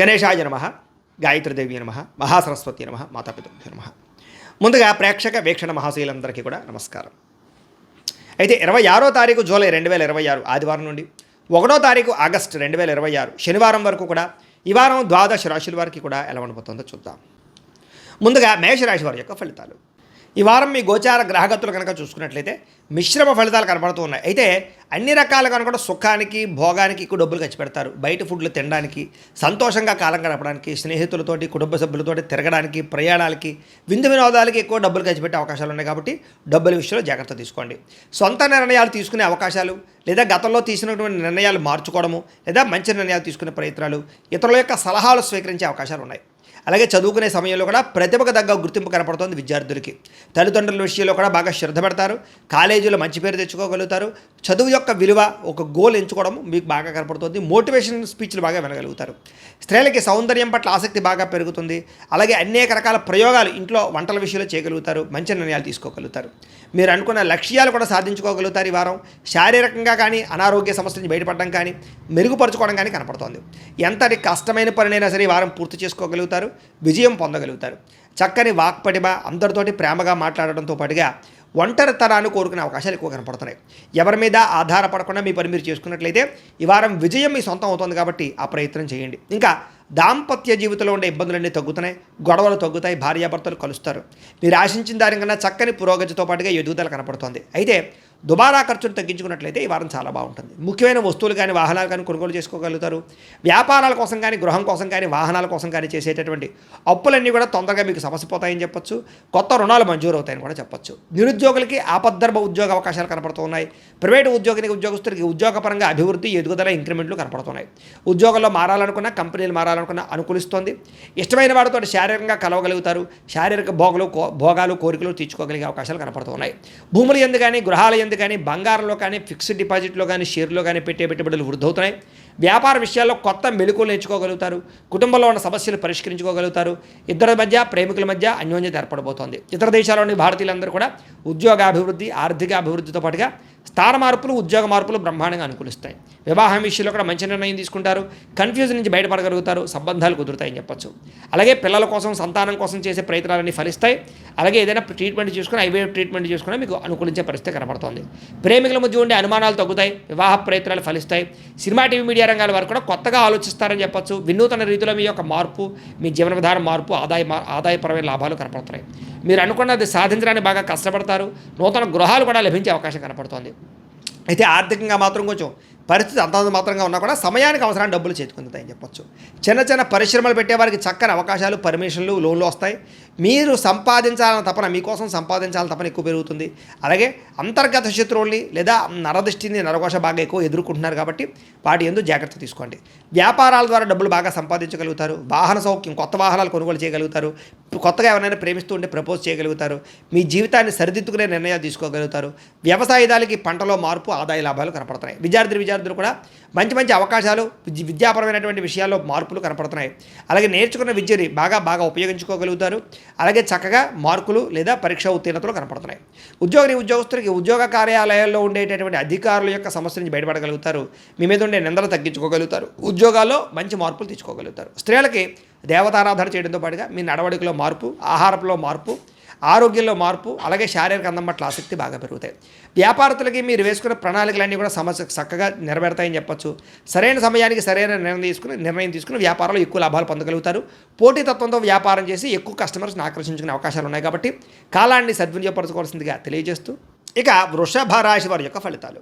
గణేశాయ నమః, గాయత్రీదేవి నమః, మహాసరస్వతి నమః, మాతాపితృభ్యో నమః. ముందుగా ప్రేక్షక వీక్షణ మహాశీలందరికీ కూడా నమస్కారం. అయితే 26వ తారీఖు జూలై 2026 ఆదివారం నుండి 1వ తారీఖు ఆగస్టు 2026 శనివారం వరకు కూడా ఈ వారం ద్వాదశ రాశుల వారికి కూడా ఎలా ఉండబోతుందో చూద్దాం. ముందుగా మేషరాశి వారి యొక్క ఫలితాలు. ఈ వారం మీ గోచార గ్రహగతులు కనుక చూసుకున్నట్లయితే మిశ్రమ ఫలితాలు కనబడుతూ ఉన్నాయి. అయితే అన్ని రకాలుగా కూడా సుఖానికి భోగానికి ఎక్కువ డబ్బులు ఖర్చు పెడతారు. బయట ఫుడ్లు తినడానికి, సంతోషంగా కాలం గడపడానికి, స్నేహితులతోటి కుటుంబ సభ్యులతోటి తిరగడానికి, ప్రయాణాలకి, విందు వినోదాలకి ఎక్కువ డబ్బులు ఖర్చు పెట్టే అవకాశాలు ఉన్నాయి. కాబట్టి డబ్బుల విషయంలో జాగ్రత్త తీసుకోండి. సొంత నిర్ణయాలు తీసుకునే అవకాశాలు, లేదా గతంలో తీసుకున్నటువంటి నిర్ణయాలు మార్చుకోవడము, లేదా మంచి నిర్ణయాలు తీసుకునే ప్రయత్నాలు, ఇతరుల యొక్క సలహాలు స్వీకరించే అవకాశాలు ఉన్నాయి. అలాగే చదువుకునే సమయంలో కూడా ప్రతిభకు తగ్గ గుర్తింపు కనపడుతుంది విద్యార్థులకి. తల్లిదండ్రుల విషయంలో కూడా బాగా శ్రద్ధ పెడతారు. కాలేజీలో మంచి పేరు తెచ్చుకోగలుగుతారు. చదువు యొక్క విలువ, ఒక గోల్ ఎంచుకోవడం మీకు బాగా కనపడుతుంది. మోటివేషన్ స్పీచ్లు బాగా వినగలుగుతారు. స్త్రీలకి సౌందర్యం పట్ల ఆసక్తి బాగా పెరుగుతుంది. అలాగే అనేక రకాల ప్రయోగాలు ఇంట్లో వంటల విషయంలో చేయగలుగుతారు. మంచి నిర్ణయాలు తీసుకోగలుగుతారు. మీరు అనుకున్న లక్ష్యాలు కూడా సాధించుకోగలుగుతారు. ఈ వారం శారీరకంగా కానీ అనారోగ్య సమస్య నుంచి బయటపడడం కానీ మెరుగుపరచుకోవడం కానీ కనపడుతోంది. ఎంతటి కష్టమైన పనినైనా సరే ఈ వారం పూర్తి చేసుకోగలుగుతారు. విజయం పొందగలుగుతారు. చక్కని వాక్పటిమ, అందరితోటి ప్రేమగా మాట్లాడడంతో పాటుగా ఒంటరితనాన్ని కోరుకునే అవకాశాలు ఎక్కువ కనపడుతున్నాయి. ఎవరి మీద ఆధారపడకుండా మీ పని మీరు చేసుకున్నట్లయితే ఈ వారం విజయం మీ సొంతం అవుతుంది. కాబట్టి ఆ ప్రయత్నం చేయండి. ఇంకా దాంపత్య జీవితంలో ఉండే ఇబ్బందులన్నీ తగ్గుతున్నాయి. గొడవలు తగ్గుతాయి. భార్యాభర్తలు కలుస్తారు. మీరు ఆశించిన దానికన్నా చక్కని పురోగతితో పాటుగా ఎదుగుదల కనపడుతోంది. అయితే దుబారా ఖర్చును తగ్గించుకున్నట్లయితే ఈ వారం చాలా బాగుంటుంది. ముఖ్యమైన వస్తువులు కానీ వాహనాలు కానీ కొనుగోలు చేసుకోగలుగుతారు. వ్యాపారాల కోసం కానీ, గృహం కోసం కానీ, వాహనాల కోసం కానీ చేసేటటువంటి అప్పులన్నీ కూడా తొందరగా మీకు సమసిపోతాయని చెప్పొచ్చు. కొత్త రుణాలు మంజూరు అవుతాయని కూడా చెప్పొచ్చు. నిరుద్యోగులకి ఆపద్ధర్మ ఉద్యోగ అవకాశాలు కనపడుతున్నాయి. ప్రైవేటు ఉద్యోగస్తులకి ఉద్యోగపరంగా అభివృద్ధి, ఎదుగుదల, ఇంక్రిమెంట్లు కనపడుతున్నాయి. ఉద్యోగంలో మారాలనుకున్న, కంపెనీలు మారాలనుకున్న అనుకూలిస్తోంది. ఇష్టమైన వాడితో శారీరకంగా కలవగలుగుతారు. శారీరక భోగాలు, కోరికలు తీర్చుకోగలిగే అవకాశాలు కనపడుతున్నాయి. భూములు ఎందు కానీ, గృహాల ఎందు కానీ, బంగారంలో కానీ, ఫిక్స్డ్ డిపాజిట్లో కానీ, షేర్లో కానీ పెట్టే పెట్టుబడులు వృద్ధి అవుతున్నాయి. వ్యాపార విషయాల్లో కొత్త మెళుకులు నేర్చుకోగలుగుతారు. కుటుంబంలో ఉన్న సమస్యలు పరిష్కరించుకోగలుగుతారు. ఇద్దరి మధ్య, ప్రేమికుల మధ్య అన్యోన్యత ఏర్పడబోతోంది. ఇతర దేశాల్లోని భారతీయులందరూ కూడా ఉద్యోగాభివృద్ధి, ఆర్థిక అభివృద్ధితో పాటుగా స్థాన మార్పులు, ఉద్యోగ మార్పులు బ్రహ్మాండంగా అనుకూలిస్తాయి. వివాహం విషయంలో కూడా మంచి నిర్ణయం తీసుకుంటారు. కన్ఫ్యూజన్ నుంచి బయటపడగలుగుతారు. సంబంధాలు కుదురుతాయని చెప్పొచ్చు. అలాగే పిల్లల కోసం, సంతానం కోసం చేసే ప్రయత్నాలన్నీ ఫలిస్తాయి. అలాగే ఏదైనా ట్రీట్మెంట్ చేసుకుని, ఐవీఎఫ్ ట్రీట్మెంట్ చేసుకుని మీకు అనుకూలించే పరిస్థితి కనబడుతోంది. ప్రేమికుల మధ్య ఉండే అనుమానాలు తగ్గుతాయి. వివాహ ప్రయత్నాలు ఫలిస్తాయి. సినిమా, టీవీ, మీడియా రంగాల వారు కూడా కొత్తగా ఆలోచిస్తారని చెప్పొచ్చు. వినూతన రీతిలో మీ యొక్క మార్పు, మీ జీవన విధానం మార్పు, ఆదాయపరమైన లాభాలు కనపడుతున్నాయి. మీరు అనుకున్నది సాధించడానికి బాగా కష్టపడతారు. నూతన గృహాలు కూడా లభించే అవకాశం కనపడుతోంది. అయితే ఆర్థికంగా మాత్రం కొంచెం పరిస్థితి అంతంత మాత్రంగా ఉన్నా కూడా సమయానికి అవసరాన్ని డబ్బులు చేతుకుందుతాయని చెప్పొచ్చు. చిన్న చిన్న పరిశ్రమలు పెట్టేవారికి చక్కని అవకాశాలు, పర్మిషన్లు, లోన్లు వస్తాయి. మీరు సంపాదించాలని తపన, మీకోసం సంపాదించాలని తపన ఎక్కువ పెరుగుతుంది. అలాగే అంతర్గత శత్రువుల్ని లేదా నరదృష్టిని, నరఘోష బాగా ఎక్కువ ఎదుర్కొంటున్నారు. కాబట్టి వాటి యందు జాగ్రత్త తీసుకోండి. వ్యాపారాల ద్వారా డబ్బులు బాగా సంపాదించగలుగుతారు. వాహన సౌఖ్యం, కొత్త వాహనాలు కొనుగోలు చేయగలుగుతారు. కొత్తగా ఎవరైనా ప్రేమిస్తూ ఉంటే ప్రపోజ్ చేయగలుగుతారు. మీ జీవితాన్ని సరిదిద్దుకునే నిర్ణయాలు తీసుకోగలుగుతారు. వ్యవసాయదారులకి పంటలో మార్పు, ఆదాయ లాభాలు కనపడుతున్నాయి. విద్యార్థులు కూడా మంచి మంచి అవకాశాలు, విద్యాపరమైనటువంటి విషయాల్లో మార్పులు కనపడుతున్నాయి. అలాగే నేర్చుకున్న విద్యని బాగా ఉపయోగించుకోగలుగుతారు. అలాగే చక్కగా మార్కులు లేదా పరీక్ష ఉత్తీర్ణతలు కనపడుతున్నాయి. ఉద్యోగస్తులకి ఉద్యోగ కార్యాలయాల్లో ఉండేటటువంటి అధికారుల యొక్క సమస్య నుంచి బయటపడగలుగుతారు. మీ మీద ఉండే నిందలు తగ్గించుకోగలుగుతారు. ఉద్యోగాల్లో మంచి మార్పులు తెచ్చుకోగలుగుతారు. స్త్రీలకి దేవతారాధన చేయడంతో పాటుగా మీ నడవడికలో మార్పు, ఆహారంలో మార్పు, ఆరోగ్యంలో మార్పు, అలాగే శారీరక అందం పట్ల ఆసక్తి బాగా పెరుగుతాయి. వ్యాపారస్తులకి మీరు వేసుకున్న ప్రణాళికలన్నీ కూడా సమస్య చక్కగా నెరవేరుతాయని చెప్పొచ్చు. సరైన సమయానికి సరైన నిర్ణయం తీసుకుని వ్యాపారంలో ఎక్కువ లాభాలు పొందగలుగుతారు. పోటీతత్వంతో వ్యాపారం చేసి ఎక్కువ కస్టమర్స్ని ఆకర్షించుకునే అవకాశాలు ఉన్నాయి. కాబట్టి కాలాన్ని సద్వినియోగపరచుకోవాల్సిందిగా తెలియజేస్తూ ఇక వృషభ రాశి వారి యొక్క ఫలితాలు.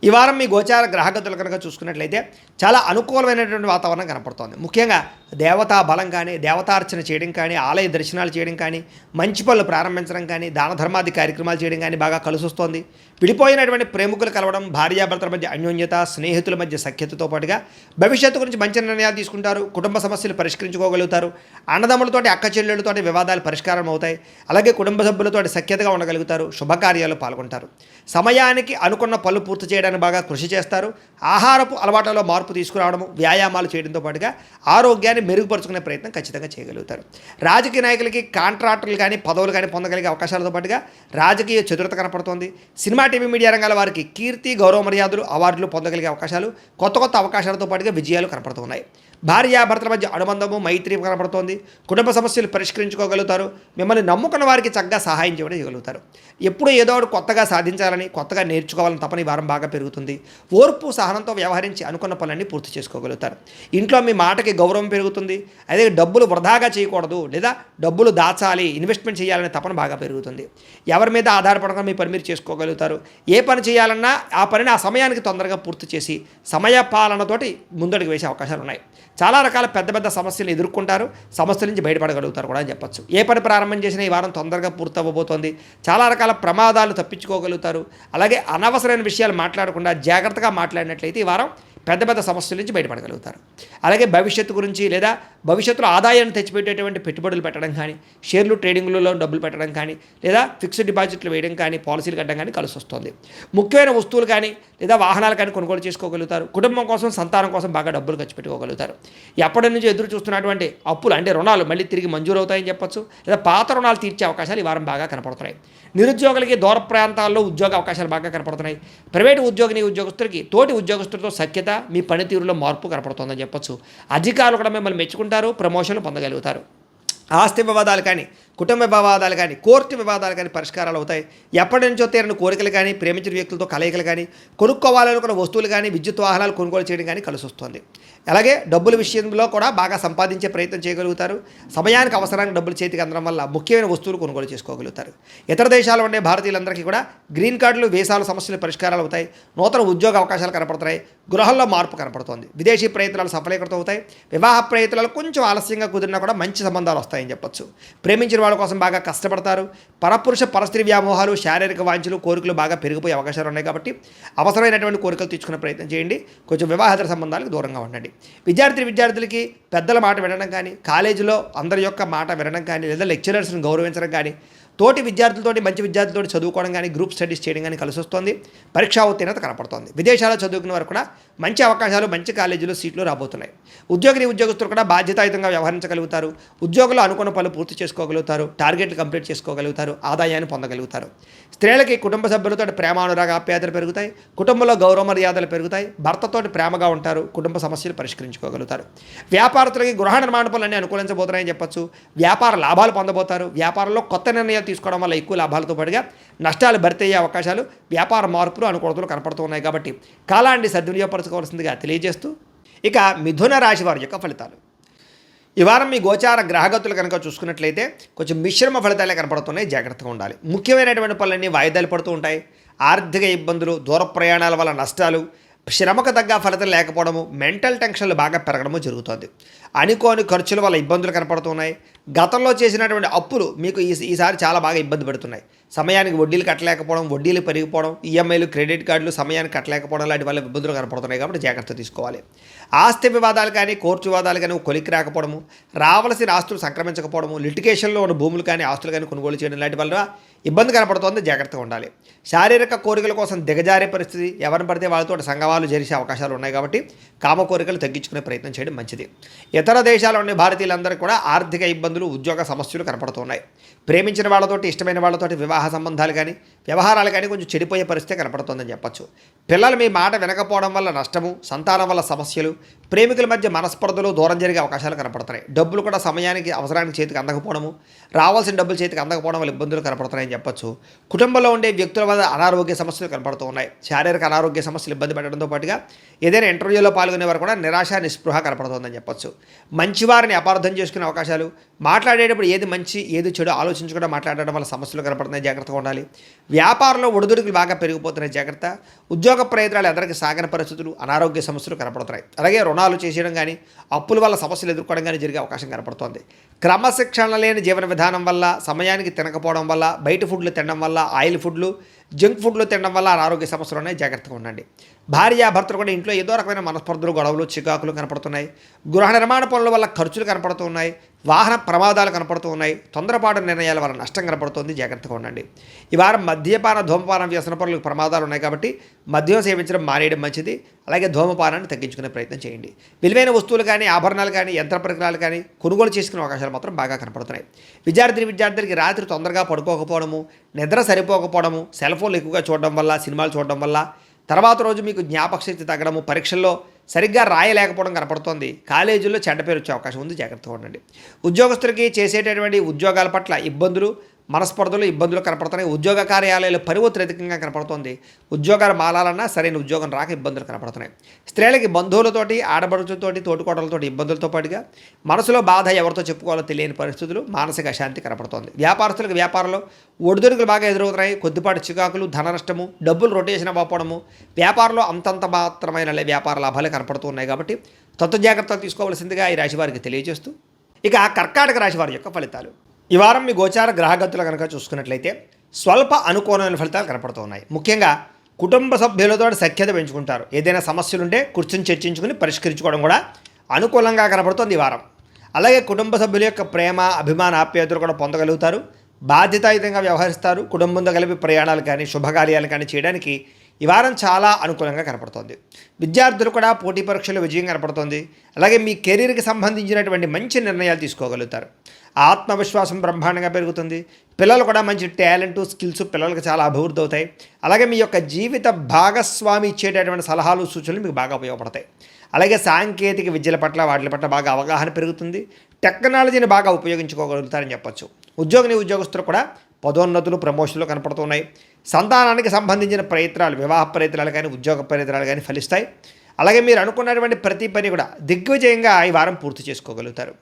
ఈ వారం మీ గోచార గ్రహగతులు కనుక చూసుకున్నట్లయితే చాలా అనుకూలమైనటువంటి వాతావరణం కనపడుతోంది. ముఖ్యంగా దేవతా బలం కానీ, దేవతార్చన చేయడం కానీ, ఆలయ దర్శనాలు చేయడం కానీ, మంచి పనులు ప్రారంభించడం కానీ, దాన ధర్మాది కార్యక్రమాలు చేయడం కానీ బాగా కలిసి వస్తోంది. విడిపోయినటువంటి ప్రేమికులు కలవడం, భార్యాభర్తల మధ్య అన్యోన్యత, స్నేహితుల మధ్య సఖ్యతతో పాటుగా భవిష్యత్తు గురించి మంచి నిర్ణయాలు తీసుకుంటారు. కుటుంబ సమస్యలు పరిష్కరించుకోగలుగుతారు. అన్నదమ్ములతోటి, అక్క చెల్లెళ్ళతోటి వివాదాలు పరిష్కారం అవుతాయి. అలాగే కుటుంబ సభ్యులతోటి సఖ్యతగా ఉండగలుగుతారు. శుభకార్యాలు పాల్గొంటారు. సమయానికి అనుకున్న పనులు పూర్తి చేయడానికి బాగా కృషి చేస్తారు. ఆహారపు అలవాట్లలో మార్పు తీసుకురావడము, వ్యాయామాలు చేయడంతో పాటుగా ఆరోగ్యాన్ని మెరుగుపరుచుకునే ప్రయత్నం ఖచ్చితంగా చేయగలుగుతారు. రాజకీయ నాయకులకి కాంట్రాక్టులు కానీ, పదవులు కానీ పొందగలిగే అవకాశాలతో పాటుగా రాజకీయ చతురత కనపడుతోంది. సినిమా, టీవీ, మీడియా రంగాల వారికి కీర్తి, గౌరవ మర్యాదలు, అవార్డులు పొందగలిగే అవకాశాలు, కొత్త అవకాశాలతో పాటుగా విజయాలు కనపడుతున్నాయి. భార్యాభర్తల మధ్య అనుబంధము మైత్రి కనపడుతోంది. కుటుంబ సమస్యలు పరిష్కరించుకోగలుగుతారు. మిమ్మల్ని నమ్ముకున్న వారికి చక్కగా సహాయం చేయగలుగుతారు. ఎప్పుడు ఏదో ఒకటి కొత్తగా సాధించాలని, కొత్తగా నేర్చుకోవాలని తపన ఈ వారం బాగా పెరుగుతుంది. ఓర్పు సహనంతో వ్యవహరించి అనుకున్న పనులన్నీ పూర్తి చేసుకోగలుగుతారు. ఇంట్లో మీ మాటకి గౌరవం పెరుగుతుంది. అదే డబ్బులు వృధాగా చేయకూడదు, లేదా డబ్బులు దాచాలి, ఇన్వెస్ట్మెంట్ చేయాలనే తపన బాగా పెరుగుతుంది. ఎవరి మీద ఆధారపడకుండా మీ పని మీరు చేసుకోగలుగుతారు. ఏ పని చేయాలన్నా ఆ పనిని ఆ సమయానికి తొందరగా పూర్తి చేసి సమయ పాలనతోటి ముందడుగు వేసే అవకాశాలు ఉన్నాయి. చాలా రకాల పెద్ద పెద్ద సమస్యలు ఎదుర్కొంటారు. సమస్యల నుంచి బయటపడగలుగుతారు కూడా అని చెప్పచ్చు. ఏ పని ప్రారంభం చేసినా ఈ వారం తొందరగా పూర్తవ్వబోతోంది. చాలా రకాల ప్రమాదాలు తప్పించుకోగలుగుతారు. అలాగే అనవసరమైన విషయాలు మాట్లాడకుండా జాగ్రత్తగా మాట్లాడినట్లయితే ఈ వారం పెద్ద పెద్ద సమస్యల నుంచి బయటపడగలుగుతారు. అలాగే భవిష్యత్తు గురించి లేదా భవిష్యత్తులో ఆదాయాన్ని తెచ్చిపెట్టేటువంటి పెట్టుబడులు పెట్టడం కానీ, షేర్లు ట్రేడింగ్లలో డబ్బులు పెట్టడం కానీ, లేదా ఫిక్స్డ్ డిపాజిట్లు వేయడం కానీ, పాలసీలు కట్టడం కానీ కలిసి వస్తుంది. ముఖ్యమైన వస్తువులు కానీ లేదా వాహనాలు కానీ కొనుగోలు చేసుకోగలుగుతారు. కుటుంబం కోసం, సంతానం కోసం బాగా డబ్బులు ఖర్చు పెట్టుకోగలుగుతారు. ఎప్పటి నుంచి ఎదురు చూస్తున్నటువంటి అప్పులు అంటే రుణాలు మళ్ళీ తిరిగి మంజూరు అవుతాయని చెప్పొచ్చు. లేదా పాత రుణాలు తీర్చే అవకాశాలు ఈ వారం బాగా కనపడుతున్నాయి. నిరుద్యోగులకి దూర ప్రాంతాల్లో ఉద్యోగ అవకాశాలు బాగా కనపడుతున్నాయి. ప్రైవేటు ఉద్యోగస్తులకి తోటి ఉద్యోగస్తులతో సఖ్యత, మీ పనితీరులో మార్పు కనపడుతుందని చెప్పొచ్చు. అధికారులు కూడా మిమ్మల్ని మెచ్చుకుంటారు, ప్రమోషన్లు పొందగలుగుతారు. ఆస్తి వివాదాలు కానీ, కుటుంబ వివాదాలు కానీ, కోర్టు వివాదాలు కానీ పరిష్కారాలు అవుతాయి. ఎప్పటి నుంచో తీరని కోరికలు కానీ, ప్రేమించిన వ్యక్తులతో కలయికలు కానీ, కొనుక్కోవాలనుకున్న వస్తువులు కానీ, విద్యుత్ వాహనాలు కొనుగోలు చేయడం కానీ కలిసి వస్తుంది. అలాగే డబ్బుల విషయంలో కూడా బాగా సంపాదించే ప్రయత్నం చేయగలుగుతారు. సమయానికి అవసరానికి డబ్బులు చేతికి అందడం వల్ల ముఖ్యమైన వస్తువులు కొనుగోలు చేసుకోగలుగుతారు. ఇతర దేశాల్లో ఉండే భారతీయులందరికీ కూడా గ్రీన్ కార్డులు, వీసాల సమస్యలు పరిష్కారాలు అవుతాయి. నూతన ఉద్యోగ అవకాశాలు కనపడుతున్నాయి. గృహంలో మార్పు కనపడుతోంది. విదేశీ ప్రయత్నాలు సఫలీకృతం అవుతాయి. వివాహ ప్రయత్నాలు కొంచెం ఆలస్యంగా కుదిరినా కూడా మంచి సంబంధాలు వస్తాయని చెప్పొచ్చు. ప్రేమించిన వాళ్ళ కోసం బాగా కష్టపడతారు. పరపురుష పరస్త్రీ వ్యామోహాలు, శారీరక వాంఛలు, కోరికలు బాగా పెరిగిపోయే అవకాశాలు ఉన్నాయి. కాబట్టి అవసరమైనటువంటి కోరికలు తీర్చుకునే ప్రయత్నం చేయండి. కొంచెం వివాహేతర సంబంధాలకు దూరంగా ఉండండి. విద్యార్థులకి పెద్దల మాట వినడం కానీ, కాలేజీలో అందరి యొక్క మాట వినడం కానీ, లేదా లెక్చరర్స్ని గౌరవించడం కానీ, తోటి విద్యార్థులతోటి మంచి విద్యార్థులతో చదువుకోవడం కానీ, గ్రూప్ స్టడీస్ చేయడం కానీ కలిసి వస్తుంది. పరీక్షా ఉత్తీర్ణత కనపడుతోంది. విదేశాల్లో చదువుకునే వారు కూడా మంచి అవకాశాలు, మంచి కాలేజీలో సీట్లు రాబోతున్నాయి. ఉద్యోగస్తులు కూడా బాధ్యతాయుతంగా వ్యవహరించగలుగుతారు. ఉద్యోగులు అనుకున్న పనులు పూర్తి చేసుకోగలుగుతారు. టార్గెట్లు కంప్లీట్ చేసుకోగలుగుతారు. ఆదాయాన్ని పొందగలుగుతారు. స్త్రీలకి కుటుంబ సభ్యులతో ప్రేమానురాగ ఆప్యాయతలు పెరుగుతాయి. కుటుంబంలో గౌరవ మర్యాదలు పెరుగుతాయి. భర్తతోటి ప్రేమగా ఉంటారు. కుటుంబ సమస్యలు పరిష్కరించుకోగలుగుతారు. వ్యాపారస్తులకి గృహ నిర్మాణ పనులన్నీ అనుకూలించబోతున్నాయని చెప్పొచ్చు. వ్యాపార లాభాలు పొందబోతారు. వ్యాపారంలో కొత్త నిర్ణయాలు తీసుకోవడం వల్ల ఎక్కువ లాభాలతో పాటుగా నష్టాలు భర్తీ అయ్యే అవకాశాలు, వ్యాపార మార్పులు, అనుకూలతలు కనపడుతూ ఉన్నాయి. కాబట్టి కాలాన్ని సద్వినియోగపరచుకోవాల్సిందిగా తెలియజేస్తూ ఇక మిథున రాశి వారి యొక్క ఫలితాలు. ఈ వారం మీ గోచార గ్రహగతులు కనుక చూసుకున్నట్లయితే కొంచెం మిశ్రమ ఫలితాలే కనపడుతున్నాయి. జాగ్రత్తగా ఉండాలి. ముఖ్యమైనటువంటి పనులన్నీ వాయిదాలు పడుతూ ఉంటాయి. ఆర్థిక ఇబ్బందులు, దూర ప్రయాణాల వల్ల నష్టాలు, శ్రమకు తగ్గ ఫలితం లేకపోవడము, మెంటల్ టెన్షన్లు బాగా పెరగడము జరుగుతుంది. అనుకోని ఖర్చుల వల్ల ఇబ్బందులు కనపడుతున్నాయి. గతంలో చేసినటువంటి అప్పులు మీకు ఈసారి చాలా బాగా ఇబ్బంది పెడుతున్నాయి. సమయానికి వడ్డీలు కట్టలేకపోవడం, వడ్డీలు పెరిగిపోవడం, ఈఎంఐలు, క్రెడిట్ కార్డులు సమయానికి కట్టలేకపోవడం లాంటి వల్ల ఇబ్బందులు కనపడుతున్నాయి. కాబట్టి జాగ్రత్త తీసుకోవాలి. ఆస్తి వివాదాలు కానీ, కోర్టు వివాదాలు కానీ కొలికి రాకపోవడము, రావాల్సిన ఆస్తులు సంక్రమించకపోవడము, లిటిగేషన్లో ఉన్న భూములు కానీ, ఆస్తులు కానీ కొనుగోలు చేయడం లాంటి వల్ల ఇబ్బంది కనపడుతోంది. జాగ్రత్తగా ఉండాలి. శారీరక కోరికల కోసం దిగజారే పరిస్థితి, ఎవరిని పడితే వాళ్ళతో సంఘవాలు చేసే అవకాశాలు ఉన్నాయి. కాబట్టి కామ కోరికలు తగ్గించుకునే ప్రయత్నం చేయడం మంచిది. ఇతర దేశాల్లో ఉండే భారతీయులందరికీ కూడా ఆర్థిక ఇబ్బందులు, ఉద్యోగ సమస్యలు కనపడుతున్నాయి. ప్రేమించిన వాళ్ళతోటి, ఇష్టమైన వాళ్ళతోటి వివాహ సంబంధాలు కానీ, వ్యవహారాలు కానీ కొంచెం చెడిపోయే పరిస్థితి కనపడుతుందని చెప్పచ్చు. పిల్లలు మీ మాట వినకపోవడం వల్ల నష్టము, సంతానం వల్ల సమస్యలు, ప్రేమికుల మధ్య మనస్పర్ధలు, దూరం జరిగే అవకాశాలు కనపడుతున్నాయి. డబ్బులు కూడా సమయానికి అవసరానికి చేతికి అందకపోవడము, రావాల్సిన డబ్బులు చేతికి అందకపోవడం వల్ల ఇబ్బందులు కనపడుతున్నాయని చెప్పచ్చు. కుటుంబంలో ఉండే వ్యక్తుల వల్ల అనారోగ్య సమస్యలు కనపడుతూ ఉన్నాయి. శారీరక అనారోగ్య సమస్యలు ఇబ్బంది పెట్టడంతో పాటుగా ఏదైనా ఇంటర్వ్యూలో పాల్గొనేవారు కూడా నిరాశ, నిస్పృహ కనపడుతుందని చెప్పచ్చు. మంచివారిని అపార్థం చేసుకునే అవకాశాలు, మాట్లాడేటప్పుడు ఏది మంచి ఏది చెడు ఆలోచించకుండా మాట్లాడడం వల్ల సమస్యలు కనపడుతున్నాయి. జాగ్రత్తగా ఉండాలి. వ్యాపారంలో ఒడిదుడుకులు బాగా పెరిగిపోతున్నాయి. జాగ్రత్త. ఉద్యోగ ప్రయత్నాలు అందరికీ సాగని పరిస్థితులు, అనారోగ్య సమస్యలు కనపడుతున్నాయి. అలాగే రుణాలు చేసేయడం కానీ, అప్పుల వల్ల సమస్యలు ఎదుర్కోవడం కానీ జరిగే అవకాశం కనపడుతోంది. క్రమశిక్షణ లేని జీవన విధానం వల్ల, సమయానికి తినకపోవడం వల్ల, బయట ఫుడ్లు తినడం వల్ల, ఆయిల్ ఫుడ్లు, జంక్ ఫుడ్లు తినడం వల్ల అనారోగ్య సమస్యలు ఉన్నాయి. జాగ్రత్తగా ఉండండి. భార్యాభర్తలు కూడా ఇంట్లో ఏదో రకమైన మనస్పర్ధలు, గొడవలు, చికాకులు కనపడుతున్నాయి. గృహ నిర్మాణ పనుల వల్ల ఖర్చులు కనపడుతూ ఉన్నాయి. వాహన ప్రమాదాలు కనపడుతూ ఉన్నాయి. తొందరపాటు నిర్ణయాల వల్ల నష్టం కనపడుతుంది. జాగ్రత్తగా ఉండండి. ఈ వారం మద్యపాన, ధూమపాన, వ్యసన పనులకు ప్రమాదాలు ఉన్నాయి. కాబట్టి మద్యం సేవించడం మానేయడం మంచిది. అలాగే ధూమపానాన్ని తగ్గించుకునే ప్రయత్నం చేయండి. విలువైన వస్తువులు కానీ, ఆభరణాలు కానీ, యంత్ర పరికరాలు కానీ కొనుగోలు చేసుకునే అవకాశాలు మాత్రం బాగా కనపడుతున్నాయి. విద్యార్థులకి రాత్రి తొందరగా పడుకోకపోవడము, నిద్ర సరిపోకపోవడము, సెల్ ఫోన్లు ఎక్కువగా చూడడం వల్ల, సినిమాలు చూడడం వల్ల, తర్వాత రోజు మీకు జ్ఞాపకశక్తి తగ్గడము, పరీక్షల్లో సరిగ్గా రాయలేకపోవడం కనపడుతోంది. కాలేజీల్లో చెడ్డ పేరు వచ్చే అవకాశం ఉంది, జాగ్రత్తగా ఉండండి. ఉద్యోగస్తులకి చేసేటటువంటి ఉద్యోగాల పట్ల ఇబ్బందులు, మనస్పర్ధలు, ఇబ్బందులు కనపడుతున్నాయి. ఉద్యోగ కార్యాలయాల్లో పని ఒత్తిడి అధికంగా కనపడుతోంది. ఉద్యోగాలు మారాలన్నా సరైన ఉద్యోగం రాక ఇబ్బందులు కనపడుతున్నాయి. స్త్రీలకి బంధువులతోటి, ఆడబడుచులతోటి, తోటికోడలతోటి ఇబ్బందులతో పాటుగా మనసులో బాధ ఎవరితో చెప్పుకోవాలో తెలియని పరిస్థితులు, మానసిక అశాంతి కనపడుతోంది. వ్యాపారస్తులకు వ్యాపారంలో ఒడిదుడుకులు బాగా ఎదురవుతున్నాయి. కొద్దిపాటి చికాకులు, ధన నష్టము, డబ్బులు రొటేషన్ అవ్వకపోవడము, వ్యాపారంలో అంతంత మాత్రమైన వ్యాపార లాభాలు కనపడుతున్నాయి. కాబట్టి జాగ్రత్తలు తీసుకోవాల్సిందిగా ఈ రాశి వారికి తెలియజేస్తూ, ఇక కర్కాటక రాశి వారి యొక్క ఫలితాలు. ఈ వారం మీ గోచార గ్రహగతులు కనుక చూసుకున్నట్లయితే స్వల్ప అనుకూలమైన ఫలితాలు కనపడుతూ ఉన్నాయి. ముఖ్యంగా కుటుంబ సభ్యులతో సఖ్యత పెంచుకుంటారు. ఏదైనా సమస్యలుంటే కూర్చొని చర్చించుకుని పరిష్కరించుకోవడం కూడా అనుకూలంగా కనపడుతుంది ఈ వారం. అలాగే కుటుంబ సభ్యుల యొక్క ప్రేమ, అభిమాన, ఆప్యాయతలు కూడా పొందగలుగుతారు. బాధ్యతాయుతంగా వ్యవహరిస్తారు. కుటుంబంతో కలిపి ప్రయాణాలు కానీ శుభకార్యాలు కానీ చేయడానికి ఈ వారం చాలా అనుకూలంగా కనపడుతోంది. విద్యార్థులు కూడా పోటీ పరీక్షల్లో విజయం కనపడుతోంది. అలాగే మీ కెరీర్కి సంబంధించినటువంటి మంచి నిర్ణయాలు తీసుకోగలుగుతారు. ఆత్మవిశ్వాసం బ్రహ్మాండంగా పెరుగుతుంది. పిల్లలు కూడా మంచి టాలెంటు, స్కిల్స్ పిల్లలకు చాలా అభివృద్ధి అవుతాయి. అలాగే మీ యొక్క జీవిత భాగస్వామి ఇచ్చేటటువంటి సలహాలు, సూచనలు మీకు బాగా ఉపయోగపడతాయి. అలాగే సాంకేతిక విద్యల పట్ల, వాటి పట్ల బాగా అవగాహన పెరుగుతుంది. టెక్నాలజీని బాగా ఉపయోగించుకోగలుగుతారని చెప్పొచ్చు. ఉద్యోగస్తులు కూడా పదోన్నతులు, ప్రమోషన్లు కనపడుతున్నాయి. సంతానానికి సంబంధించిన ప్రయత్నాలు, వివాహ ప్రయత్నాలు కానీ ఉద్యోగ ప్రయత్నాలు కానీ ఫలిస్తాయి. అలాగే మీరు అనుకున్నటువంటి ప్రతి పని కూడా దిగ్విజయంగా ఈ వారం పూర్తి చేసుకోగలుగుతారు.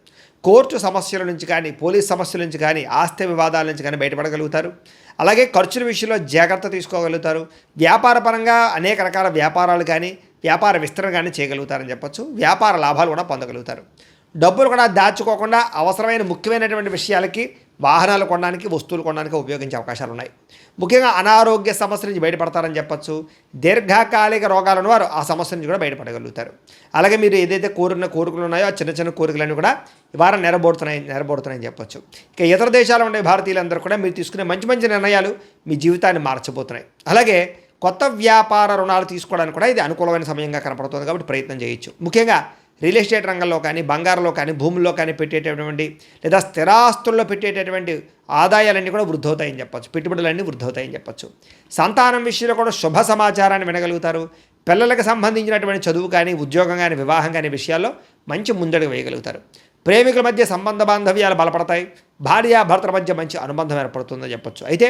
కోర్టు సమస్యల నుంచి కానీ, పోలీస్ సమస్యల నుంచి కానీ, ఆస్తి వివాదాల నుంచి కానీ బయటపడగలుగుతారు. అలాగే ఖర్చుల విషయంలో జాగ్రత్త తీసుకోగలుగుతారు. వ్యాపార పరంగా అనేక రకాల వ్యాపారాలు కానీ, వ్యాపార విస్తరణ కానీ చేయగలుగుతారని చెప్పొచ్చు. వ్యాపార లాభాలు కూడా పొందగలుగుతారు. డబ్బులు కూడా దాచుకోకుండా అవసరమైన ముఖ్యమైనటువంటి విషయాలకి, వాహనాలు కొనడానికి, వస్తువులు కొనడానికి ఉపయోగించే అవకాశాలు ఉన్నాయి. ముఖ్యంగా అనారోగ్య సమస్యల నుంచి బయటపడతారని చెప్పొచ్చు. దీర్ఘకాలిక రోగాలు ఉన్నవారు ఆ సమస్య నుంచి కూడా బయటపడగలుగుతారు. అలాగే మీరు ఏదైతే కోరికలు ఉన్నాయో ఆ చిన్న చిన్న కోరికలన్నీ కూడా ఈ వారం నెరబోడుతున్నాయని చెప్పొచ్చు. ఇక ఇతర దేశాల్లో ఉండే భారతీయులందరూ కూడా మీరు తీసుకునే మంచి మంచి నిర్ణయాలు మీ జీవితాన్ని మార్చబోతున్నాయి. అలాగే కొత్త వ్యాపార రుణాలు తీసుకోవడానికి కూడా ఇది అనుకూలమైన సమయంగా కనపడుతుంది. కాబట్టి ప్రయత్నం చేయొచ్చు. ముఖ్యంగా రియల్ ఎస్టేట్ రంగంలో కానీ, బంగారంలో కానీ, భూముల్లో కానీ పెట్టేటటువంటి లేదా స్థిరాస్తుల్లో పెట్టేటటువంటి ఆదాయాలన్నీ కూడా వృద్ధవుతాయని చెప్పొచ్చు. పెట్టుబడులన్నీ వృద్ధవుతాయని చెప్పొచ్చు. సంతానం విషయంలో కూడా శుభ సమాచారాన్ని వినగలుగుతారు. పిల్లలకు సంబంధించినటువంటి చదువు కానీ, ఉద్యోగం కానీ, వివాహం కానీ విషయాల్లో మంచి ముందడుగు వేయగలుగుతారు. ప్రేమికుల మధ్య సంబంధ బాంధవ్యాలు బలపడతాయి. భార్యాభర్తల మధ్య మంచి అనుబంధం ఏర్పడుతుందని చెప్పొచ్చు. అయితే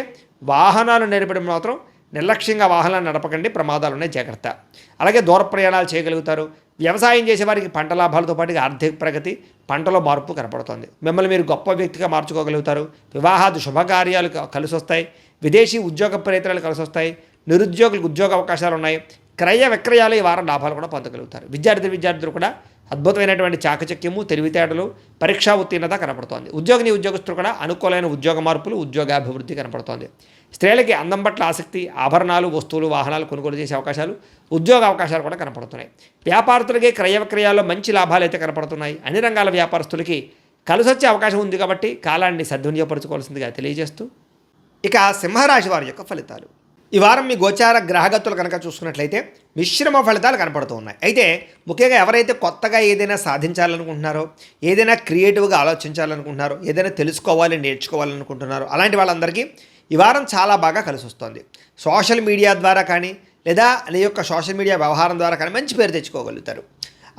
వాహనాలు నడిపడం మాత్రం నిర్లక్ష్యంగా వాహనాలు నడపకండి, ప్రమాదాలు ఉన్నాయి, జాగ్రత్త. అలాగే దూర ప్రయాణాలు చేయగలుగుతారు. వ్యవసాయం చేసేవారికి పంట లాభాలతో పాటుగా ఆర్థిక ప్రగతి, పంటలో మార్పు కనపడుతోంది. మిమ్మల్ని మీరు గొప్ప వ్యక్తిగా మార్చుకోగలుగుతారు. వివాహాది శుభకార్యాలు కలిసి వస్తాయి. విదేశీ ఉద్యోగ ప్రయత్నాలు కలిసి వస్తాయి. నిరుద్యోగులకు ఉద్యోగ అవకాశాలు ఉన్నాయి. క్రయ విక్రయాలు ఈ వారం లాభాలు కూడా పొందగలుగుతారు. విద్యార్థులు కూడా అద్భుతమైనటువంటి చాకచక్యము, తెలివితేటలు, పరీక్షా ఉత్తీర్ణత కనపడుతోంది. ఉద్యోగస్తులు కూడా అనుకూలమైన ఉద్యోగ మార్పులు, ఉద్యోగాభివృద్ధి కనపడుతోంది. స్త్రీలకి అందం పట్ల ఆసక్తి, ఆభరణాలు, వస్తువులు, వాహనాలు కొనుగోలు చేసే అవకాశాలు, ఉద్యోగ అవకాశాలు కూడా కనపడుతున్నాయి. వ్యాపారస్తులకి క్రయ విక్రయాల్లో మంచి లాభాలు అయితే కనపడుతున్నాయి. అన్ని రంగాల వ్యాపారస్తులకి కలిసొచ్చే అవకాశం ఉంది. కాబట్టి కాలాన్ని సద్వినియోగపరచుకోవాల్సిందిగా తెలియజేస్తూ, ఇక సింహరాశి వారి యొక్క ఫలితాలు. ఈ వారం మీ గోచార గ్రహగతులు కనుక చూసుకున్నట్లయితే మిశ్రమ ఫలితాలు కనపడుతూ ఉన్నాయి. అయితే ముఖ్యంగా ఎవరైతే కొత్తగా ఏదైనా సాధించాలనుకుంటున్నారో, ఏదైనా క్రియేటివ్గా ఆలోచించాలనుకుంటున్నారో, ఏదైనా తెలుసుకోవాలి, నేర్చుకోవాలనుకుంటున్నారో అలాంటి వాళ్ళందరికీ ఈ వారం చాలా బాగా కలిసి వస్తుంది. సోషల్ మీడియా ద్వారా కానీ, లేదా నీ యొక్క సోషల్ మీడియా వ్యవహారం ద్వారా కానీ మంచి పేరు తెచ్చుకోగలుగుతారు.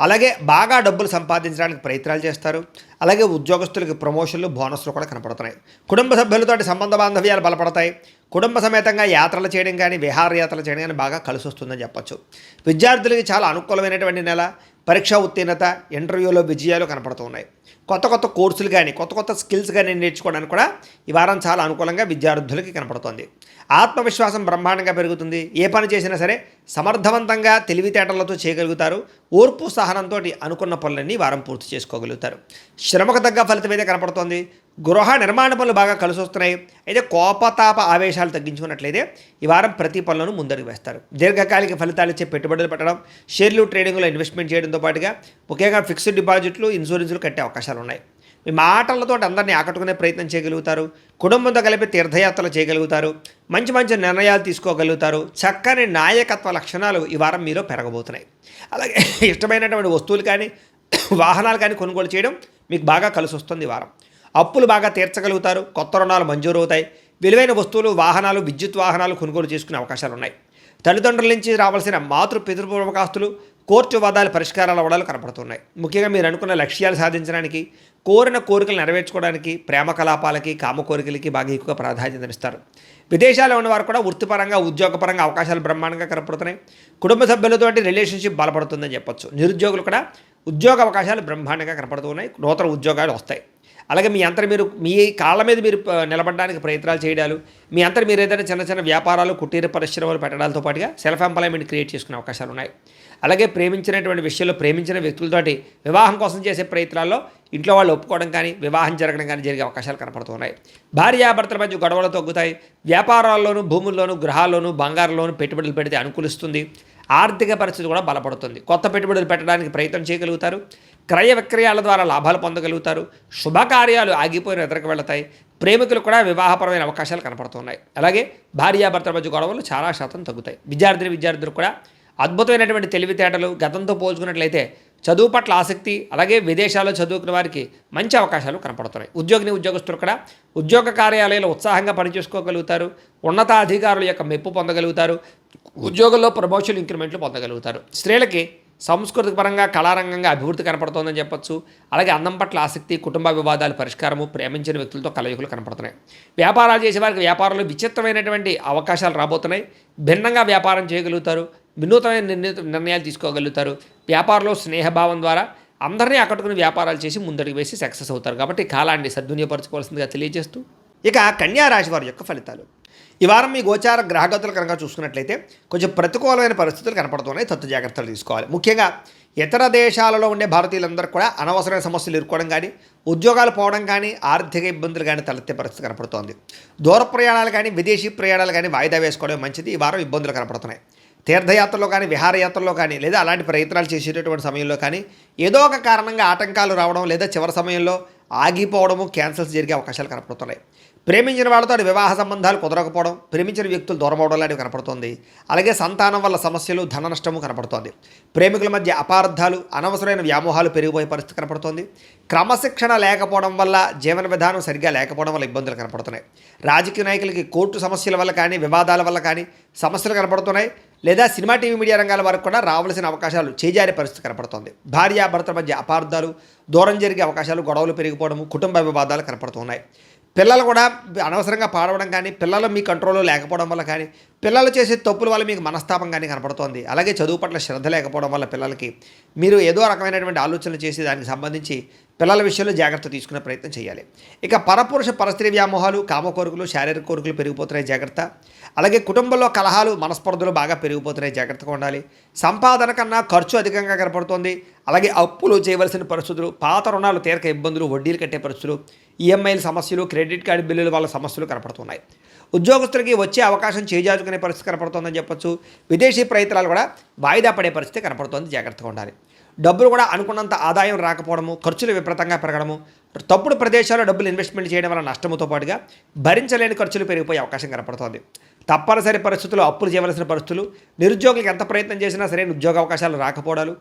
అలాగే బాగా డబ్బులు సంపాదించడానికి ప్రయత్నాలు చేస్తారు. అలాగే ఉద్యోగస్తులకి ప్రమోషన్లు, బోనస్లు కూడా కనపడుతున్నాయి. కుటుంబ సభ్యులతోటి సంబంధ బాంధవ్యాలు బలపడతాయి. కుటుంబ సమేతంగా యాత్రలు చేయడం కానీ, విహారయాత్రలు చేయడం కానీ బాగా కలిసి వస్తుందని చెప్పొచ్చు. విద్యార్థులకి చాలా అనుకూలమైనటువంటి నెల. పరీక్షా ఉత్తీర్ణత, ఇంటర్వ్యూలో విజయాలు కనపడుతూ ఉన్నాయి. కొత్త కోర్సులు కానీ, కొత్త స్కిల్స్ కానీ నేర్చుకోవడానికి కూడా ఈ వారం చాలా అనుకూలంగా విద్యార్థులకి కనపడుతోంది. ఆత్మవిశ్వాసం బ్రహ్మాండంగా పెరుగుతుంది. ఏ పని చేసినా సరే సమర్థవంతంగా, తెలివితేటలతో చేయగలుగుతారు. ఓర్పు సహనంతో అనుకున్న పనులన్నీ వారం పూర్తి చేసుకోగలుగుతారు. శ్రమకు తగ్గ ఫలితం అయితే కనపడుతోంది. గృహ నిర్మాణ పనులు బాగా కలిసి వస్తున్నాయి. అయితే కోపతాప ఆవేశాలు తగ్గించుకున్నట్లయితే ఈ వారం ప్రతి పనులను ముందడుగు వేస్తారు. దీర్ఘకాలిక ఫలితాలు ఇచ్చే పెట్టుబడులు పెట్టడం, షేర్లు, ట్రేడింగ్లో ఇన్వెస్ట్మెంట్ చేయడంతో పాటుగా ముఖ్యంగా ఫిక్స్డ్ డిపాజిట్లు, ఇన్సూరెన్స్లు కట్టే అవకాశాలు ఉన్నాయి. మీ మాటలతో అందరినీ ఆకట్టుకునే ప్రయత్నం చేయగలుగుతారు. కుటుంబంతో కలిపి తీర్థయాత్రలు చేయగలుగుతారు. మంచి నిర్ణయాలు తీసుకోగలుగుతారు. చక్కని నాయకత్వ లక్షణాలు ఈ వారం మీలో పెరగబోతున్నాయి. అలాగే ఇష్టమైనటువంటి వస్తువులు కానీ, వాహనాలు కానీ కొనుగోలు చేయడం మీకు బాగా కలిసి వస్తుంది. ఈ వారం అప్పులు బాగా తీర్చగలుగుతారు. కొత్త రుణాలు మంజూరు అవుతాయి. విలువైన వస్తువులు, వాహనాలు, విద్యుత్ వాహనాలు కొనుగోలు చేసుకునే అవకాశాలు ఉన్నాయి. తల్లిదండ్రుల నుంచి రావాల్సిన పితృపూర్వకాస్తులు, కోర్టు వాదాలు పరిష్కారాలు అవ్వడాలు కనపడుతున్నాయి. ముఖ్యంగా మీరు అనుకున్న లక్ష్యాలు సాధించడానికి, కోరిన కోరికలు నెరవేర్చుకోవడానికి, ప్రేమ కలాపాలకి, కామ కోరికలకి బాగా ఎక్కువ ప్రాధాన్యతనిస్తారు. విదేశాల్లో ఉన్నవారు కూడా వృత్తిపరంగా, ఉద్యోగపరంగా అవకాశాలు బ్రహ్మాండంగా కనపడుతున్నాయి. కుటుంబ సభ్యులతోటి రిలేషన్షిప్ బలపడుతుందని చెప్పొచ్చు. నిరుద్యోగులు కూడా ఉద్యోగ అవకాశాలు బ్రహ్మాండంగా కనపడుతున్నాయి. నూతన ఉద్యోగాలు వస్తాయి. అలాగే మీ కాళ్ళ మీద మీరు నిలబడడానికి ప్రయత్నాలు చేయడాలు, మీ అంతటి మీరు ఏదైనా చిన్న చిన్న వ్యాపారాలు, కుటీర పరిశ్రమలు పెట్టడాలతో పాటుగా సెల్ఫ్ ఎంప్లాయ్మెంట్ క్రియేట్ చేసుకునే అవకాశాలు ఉన్నాయి. అలాగే ప్రేమించినటువంటి విషయంలో ప్రేమించిన వ్యక్తులతోటి వివాహం కోసం చేసే ప్రయత్నాల్లో ఇంట్లో వాళ్ళు ఒప్పుకోవడం కానీ, వివాహం జరగడం కానీ జరిగే అవకాశాలు కనపడుతున్నాయి. భార్యాభర్తల మధ్య గొడవలు తగ్గుతాయి. వ్యాపారాల్లోనూ, భూముల్లోనూ, గృహాల్లోనూ, బంగారంలోనూ పెట్టుబడులు పెడితే అనుకూలిస్తుంది. ఆర్థిక పరిస్థితి కూడా బలపడుతుంది. కొత్త పెట్టుబడులు పెట్టడానికి ప్రయత్నం చేయగలుగుతారు. క్రయ విక్రయాల ద్వారా లాభాలు పొందగలుగుతారు. శుభకార్యాలు ఆగిపోయిన ఎదురుకు వెళతాయి. ప్రేమికులు కూడా వివాహపరమైన అవకాశాలు కనపడుతున్నాయి. అలాగే భార్యాభర్తల మధ్య గొడవలు చాలా శాతం తగ్గుతాయి. విద్యార్థులు కూడా అద్భుతమైనటువంటి తెలివితేటలు, గతంతో పోల్చుకున్నట్లయితే చదువు పట్ల ఆసక్తి, అలాగే విదేశాల్లో చదువుకున్న వారికి మంచి అవకాశాలు కనపడుతున్నాయి. ఉద్యోగస్తులు కూడా ఉద్యోగ కార్యాలయాలు ఉత్సాహంగా పనిచేసుకోగలుగుతారు. ఉన్నతాధికారుల యొక్క మెప్పు పొందగలుగుతారు. ఉద్యోగంలో ప్రమోషన్, ఇంక్రిమెంట్లు పొందగలుగుతారు. స్త్రీలకి సాంస్కృతిక పరంగా, కళారంగంగా అభివృద్ధి కనపడుతోందని చెప్పొచ్చు. అలాగే అందం పట్ల ఆసక్తి, కుటుంబ వివాదాలు పరిష్కారము, ప్రేమించిన వ్యక్తులతో కలయికలు కనపడుతున్నాయి. వ్యాపారాలు చేసే వారికి వ్యాపారంలో విచిత్రమైనటువంటి అవకాశాలు రాబోతున్నాయి. భిన్నంగా వ్యాపారం చేయగలుగుతారు. వినూతమైన నిర్ణయాలు తీసుకోగలుగుతారు. వ్యాపారంలో స్నేహభావం ద్వారా అందరినీ ఆకట్టుకుని వ్యాపారాలు చేసి ముందడుగు వేసి సక్సెస్ అవుతారు. కాబట్టి కాలాన్ని సద్వినియోగపరచుకోవాల్సిందిగా తెలియజేస్తూ ఇక కన్యా రాశి వారి యొక్క ఫలితాలు. ఈ వారం మీ గోచార గ్రహగతులు కనుక చూసుకున్నట్లయితే కొంచెం ప్రతికూలమైన పరిస్థితులు కనపడుతున్నాయి. తత్తు జాగ్రత్తలు తీసుకోవాలి. ముఖ్యంగా ఇతర దేశాలలో ఉండే భారతీయులందరూ కూడా అనవసరమైన సమస్యలు ఎదుర్కోవడం కానీ, ఉద్యోగాలు పోవడం కానీ, ఆర్థిక ఇబ్బందులు కానీ తలెత్తే పరిస్థితి కనపడుతోంది. దూర ప్రయాణాలు కానీ, విదేశీ ప్రయాణాలు కానీ వాయిదా వేసుకోవడం మంచిది. ఈ వారం ఇబ్బందులు కనపడుతున్నాయి. తీర్థయాత్రలో కానీ, విహారయాత్రలో కానీ, లేదా అలాంటి ప్రయత్నాలు చేసేటటువంటి సమయంలో కానీ ఏదో ఒక కారణంగా ఆటంకాలు రావడం, లేదా చివరి సమయంలో ఆగిపోవడము, క్యాన్సిల్స్ జరిగే అవకాశాలు కనపడుతున్నాయి. ప్రేమించిన వాళ్ళతో వివాహ సంబంధాలు కుదరకపోవడం, ప్రేమించిన వ్యక్తులు దూరం అవడం లాంటివి కనపడుతోంది. అలాగే సంతానం వల్ల సమస్యలు, ధన నష్టము కనపడుతోంది. ప్రేమికుల మధ్య అపార్థాలు, అనవసరమైన వ్యామోహాలు పెరిగిపోయే పరిస్థితి కనపడుతోంది. క్రమశిక్షణ లేకపోవడం వల్ల, జీవన విధానం సరిగ్గా లేకపోవడం వల్ల ఇబ్బందులు కనపడుతున్నాయి. రాజకీయ నాయకులకి కోర్టు సమస్యల వల్ల కానీ, వివాదాల వల్ల కానీ సమస్యలు కనపడుతున్నాయి. లేదా సినిమా, టీవీ, మీడియా రంగాల వరకు కూడా రావాల్సిన అవకాశాలు చేజారే పరిస్థితి కనపడుతోంది. భార్యాభర్తల మధ్య అపార్థాలు, దూరం జరిగే అవకాశాలు, గొడవలు పెరిగిపోవడము, కుటుంబ వివాదాలు కనపడుతున్నాయి. పిల్లలు కూడా అనవసరంగా పాడవడం కానీ, పిల్లలు మీ కంట్రోల్లో లేకపోవడం వల్ల కానీ, పిల్లలు చేసే తప్పుల వల్ల మీకు మనస్తాపం కానీ కనపడుతోంది. అలాగే చదువు పట్ల శ్రద్ధ లేకపోవడం వల్ల పిల్లలకి మీరు ఏదో రకమైనటువంటి ఆలోచనలు చేసి దానికి సంబంధించి పిల్లల విషయంలో జాగ్రత్త తీసుకునే ప్రయత్నం చేయాలి. ఇక పరపురుష పరస్త్రీ వ్యామోహాలు, కామ కోరికలు, శారీరక కోరికలు పెరిగిపోతున్నాయి, జాగ్రత్త. అలాగే కుటుంబంలో కలహాలు, మనస్పర్ధలు బాగా పెరిగిపోతున్నాయి, జాగ్రత్తగా ఉండాలి. సంపాదన కన్నా ఖర్చు అధికంగా కనపడుతోంది. అలాగే అప్పులు చేయవలసిన పరిస్థితులు, పాత రుణాలు తీరక ఇబ్బందులు, వడ్డీలు కట్టే పరిస్థితులు, ఈఎంఐల సమస్యలు, క్రెడిట్ కార్డు బిల్లుల వల్ల సమస్యలు కనపడుతున్నాయి. ఉద్యోగస్తులకి వచ్చే అవకాశం చేజార్చుకునే పరిస్థితి కనపడుతోందని చెప్పొచ్చు. విదేశీ ప్రయత్నాలు కూడా వాయిదా పడే పరిస్థితి కనపడుతోంది, జాగ్రత్తగా ఉండాలి. డబ్బులు కూడా అనుకున్నంత ఆదాయం రాకపోవడము, ఖర్చులు విపరీతంగా పెరగడము, తప్పుడు ప్రదేశాల్లో డబ్బులు ఇన్వెస్ట్మెంట్ చేయడం వల్ల నష్టముతో పాటుగా భరించలేని ఖర్చులు పెరిగిపోయే అవకాశం కనపడుతోంది. తప్పనిసరి పరిస్థితుల్లో అప్పులు చేయవలసిన పరిస్థితులు, నిరుద్యోగులకు ఎంత ప్రయత్నం చేసినా సరైన ఉద్యోగ అవకాశాలు రాకపోవడాలు,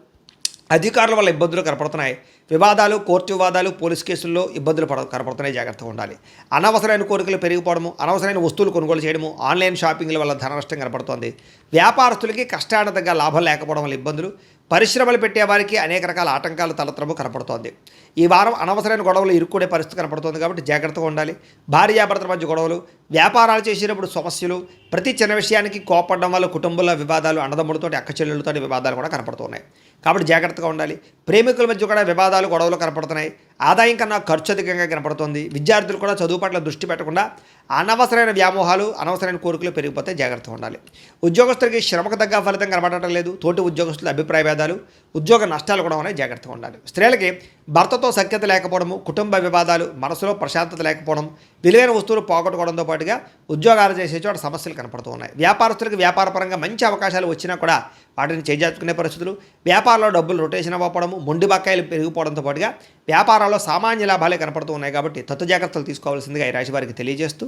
అధికారుల వల్ల ఇబ్బందులు కనపడుతున్నాయి. వివాదాలు, కోర్టు వివాదాలు, పోలీస్ కేసుల్లో ఇబ్బందులు కనపడుతున్నాయి, జాగ్రత్తగా ఉండాలి. అనవసరమైన కోరికలు పెరిగిపోవడము, అనవసరమైన వస్తువులు కొనుగోలు చేయడము, ఆన్లైన్ షాపింగ్ల వల్ల ధన నష్టం కనపడుతోంది. వ్యాపారస్తులకి కష్టానికి లాభం లేకపోవడం వల్ల ఇబ్బందులు, పరిశ్రమలు పెట్టేవారికి అనేక రకాల ఆటంకాలు తలెత్తడము కనపడుతోంది. ఈ వారం అనవసరమైన గొడవలు ఇరుక్కునే పరిస్థితి కనపడుతోంది, కాబట్టి జాగ్రత్తగా ఉండాలి. భార్యాభర్తల మధ్య గొడవలు, వ్యాపారాలు చేసేటప్పుడు సమస్యలు, ప్రతి చిన్న విషయానికి కోపడడం వల్ల కుటుంబంలో వివాదాలు, అన్నదమ్ములతో, అక్క చెల్లెళ్ళతో వివాదాలు కూడా కనపడుతున్నాయి, కాబట్టి జాగ్రత్తగా ఉండాలి. ప్రేమికుల మధ్య కూడా వివాదాలు, గొడవలు కనపడుతున్నాయి. ఆదాయం కన్నా ఖర్చు అధికంగా కనపడుతుంది. విద్యార్థులు కూడా చదువు పట్ల దృష్టి పెట్టకుండా అనవసరమైన వ్యామోహాలు, అనవసరమైన కోరికలు పెరిగిపోతే జాగ్రత్తగా ఉండాలి. ఉద్యోగస్తులకి శ్రమకు తగ్గ ఫలితం కనపడటం లేదు. తోటి ఉద్యోగస్తుల అభిప్రాయ భేదాలు, ఉద్యోగ నష్టాలు కూడా ఉన్నాయి, జాగ్రత్తగా ఉండాలి. స్త్రీలకి భర్తతో సఖ్యత లేకపోవడము, కుటుంబ వివాదాలు, మనసులో ప్రశాంతత లేకపోవడం, విలువైన వస్తువులు పోగొట్టుకోవడంతో పాటుగా ఉద్యోగాలు చేసే చోట సమస్యలు కనపడుతూ ఉన్నాయి. వ్యాపారస్తులకు వ్యాపారపరంగా మంచి అవకాశాలు వచ్చినా కూడా వాటిని చేజార్చుకునే పరిస్థితులు, వ్యాపారంలో డబ్బులు రొటేషన్ అవ్వకపోవడము, మొండి బకాయిలు పెరిగిపోవడంతో పాటుగా వ్యాపారాల్లో సామాన్య లాభాలే కనపడుతూ ఉన్నాయి, కాబట్టి తత్తు జాగ్రత్తలు తీసుకోవాల్సిందిగా ఈ రాశి వారికి తెలియజేస్తూ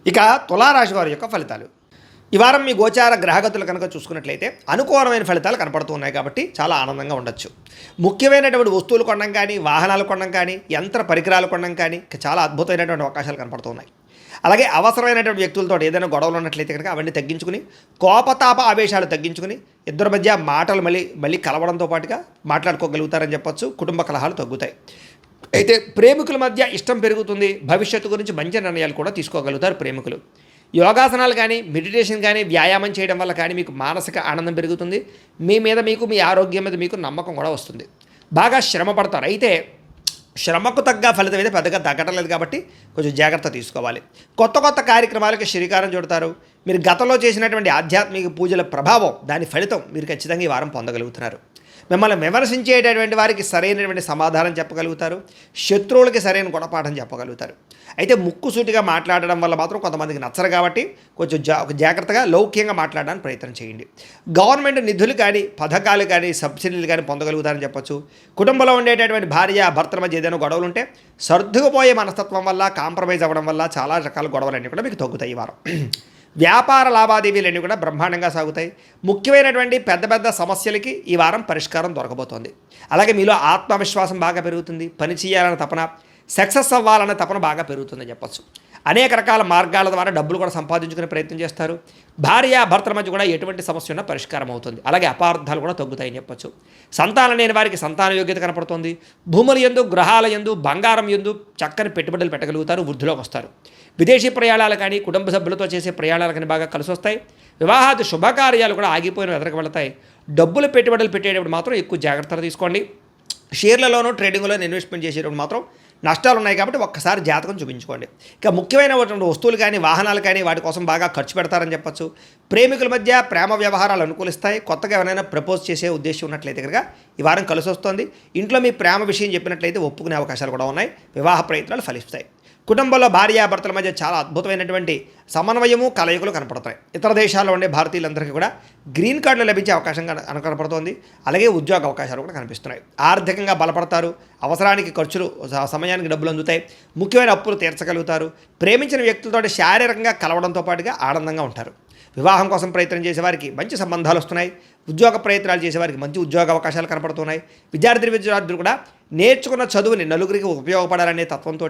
ఇక తులారాశి వారి యొక్క ఫలితాలు. ఈ వారం మీ గోచార గ్రహగతులు కనుక చూసుకున్నట్లయితే అనుకూలమైన ఫలితాలు కనపడుతూ ఉన్నాయి, కాబట్టి చాలా ఆనందంగా ఉండొచ్చు. ముఖ్యమైనటువంటి వస్తువులు కొనడం కానీ, వాహనాలు కొనడం కానీ, యంత్ర పరికరాలు కొనడం కానీ చాలా అద్భుతమైనటువంటి అవకాశాలు కనపడుతూ ఉన్నాయి. అలాగే అవసరమైనటువంటి వ్యక్తులతో ఏదైనా గొడవలు ఉన్నట్లయితే కనుక అవన్నీ తగ్గించుకుని కోపతాప ఆవేశాలు తగ్గించుకుని ఇద్దరి మధ్య మాటలు మళ్ళీ కలవడంతో పాటుగా మాట్లాడుకోగలుగుతారని చెప్పొచ్చు. కుటుంబ కలహాలు తగ్గుతాయి. అయితే ప్రేమికుల మధ్య ఇష్టం పెరుగుతుంది. భవిష్యత్తు గురించి మంచి నిర్ణయాలు కూడా తీసుకోగలుగుతారు ప్రేమికులు. యోగాసనాలు కానీ మెడిటేషన్ కానీ వ్యాయామం చేయడం వల్ల కానీ మీకు మానసిక ఆనందం పెరుగుతుంది. మీ మీద మీకు మీ ఆరోగ్యం మీద మీకు నమ్మకం కూడా వస్తుంది. బాగా శ్రమ పడతారు. అయితే శ్రమకు తగ్గ ఫలితం అయితే పెద్దగా తగ్గటలేదు కాబట్టి కొంచెం జాగ్రత్త తీసుకోవాలి. కొత్త కార్యక్రమాలకి శ్రీకారం చుడతారు. మీరు గతంలో చేసినటువంటి ఆధ్యాత్మిక పూజల ప్రభావం దాని ఫలితం మీరు ఖచ్చితంగా ఈ వారం పొందగలుగుతున్నారు. మిమ్మల్ని విమర్శించేటటువంటి వారికి సరైనటువంటి సమాధానం చెప్పగలుగుతారు. శత్రువులకి సరైన గుణపాఠం చెప్పగలుగుతారు. అయితే ముక్కుసూటిగా మాట్లాడడం వల్ల మాత్రం కొంతమందికి నచ్చరు కాబట్టి కొంచెం జాగ్రత్తగా లౌక్యంగా మాట్లాడడానికి ప్రయత్నం చేయండి. గవర్నమెంట్ నిధులు కానీ పథకాలు కానీ సబ్సిడీలు కానీ పొందగలుగుతారని చెప్పొచ్చు. కుటుంబంలో ఉండేటటువంటి భార్య భర్తల మధ్య ఏదైనా గొడవలు ఉంటే సర్దుకుపోయే మనస్తత్వం వల్ల కాంప్రమైజ్ అవ్వడం వల్ల చాలా రకాల గొడవలన్నీ కూడా మీకు తగ్గుతాయి ఈ వారం. వ్యాపార లావాదేవీలన్నీ కూడా బ్రహ్మాండంగా సాగుతాయి. ముఖ్యమైనటువంటి పెద్ద సమస్యలకి ఈ వారం పరిష్కారం దొరకబోతోంది. అలాగే మీలో ఆత్మవిశ్వాసం బాగా పెరుగుతుంది. పని చేయాలన్న తపన, సక్సెస్ అవ్వాలన్న తపన బాగా పెరుగుతుందని చెప్పొచ్చు. అనేక రకాల మార్గాల ద్వారా డబ్బులు కూడా సంపాదించుకునే ప్రయత్నం చేస్తారు. భార్య భర్తల మధ్య కూడా ఎటువంటి సమస్య ఉన్నా పరిష్కారం అవుతుంది. అలాగే అపార్థాలు కూడా తగ్గుతాయని చెప్పొచ్చు. సంతానం లేని వారికి సంతాన యోగ్యత కనపడుతుంది. భూముల యందు, గ్రహాల యందు, బంగారం యందు చక్కని పెట్టుబడులు పెట్టగలుగుతారు. వృద్ధిలోకి వస్తారు. విదేశీ ప్రయాణాలు కానీ కుటుంబ సభ్యులతో చేసే ప్రయాణాలు కానీ బాగా కలిసి వస్తాయి. వివాహాది శుభకార్యాలు కూడా ఆగిపోయిన ఎదురుకు వెళతాయి. డబ్బులు పెట్టుబడులు పెట్టేటప్పుడు మాత్రం ఎక్కువ జాగ్రత్తలు తీసుకోండి. షేర్లలోనూ ట్రేడింగ్లోనూ ఇన్వెస్ట్మెంట్ చేసేటప్పుడు మాత్రం నష్టాలు ఉన్నాయి కాబట్టి ఒక్కసారి జాతకం చూపించుకోండి. ఇక ముఖ్యమైనటువంటి వస్తువులు కానీ వాహనాలు కానీ వాటి కోసం బాగా ఖర్చు పెడతారని చెప్పొచ్చు. ప్రేమికుల మధ్య ప్రేమ వ్యవహారాలు అనుకూలిస్తాయి. కొత్తగా ఎవరైనా ప్రపోజ్ చేసే ఉద్దేశం ఉన్నట్లయితే కనుక ఈ వారం కలిసి వస్తుంది. ఇంట్లో మీ ప్రేమ విషయం చెప్పినట్లయితే ఒప్పుకునే అవకాశాలు కూడా ఉన్నాయి. వివాహ ప్రయత్నాలు ఫలిస్తాయి. కుటుంబంలో భార్యాభర్తల మధ్య చాలా అద్భుతమైనటువంటి సమన్వయము కలయికలు కనపడతాయి. ఇతర దేశాల్లో ఉండే భారతీయులందరికీ కూడా గ్రీన్ కార్డులు లభించే అవకాశం కనపడుతోంది. అలాగే ఉద్యోగ అవకాశాలు కూడా కనిపిస్తున్నాయి. ఆర్థికంగా బలపడతారు. అవసరానికి ఖర్చులు, సమయానికి డబ్బులు అందుతాయి. ముఖ్యమైన అప్పులు తీర్చగలుగుతారు. ప్రేమించిన వ్యక్తులతో శారీరకంగా కలవడంతో పాటుగా ఆనందంగా ఉంటారు. వివాహం కోసం ప్రయత్నం చేసేవారికి మంచి సంబంధాలు వస్తున్నాయి. ఉద్యోగ ప్రయత్నాలు చేసేవారికి మంచి ఉద్యోగ అవకాశాలు కనపడుతున్నాయి. విద్యార్థులు కూడా నేర్చుకున్న చదువుని నలుగురికి ఉపయోగపడాలనే తత్వంతో,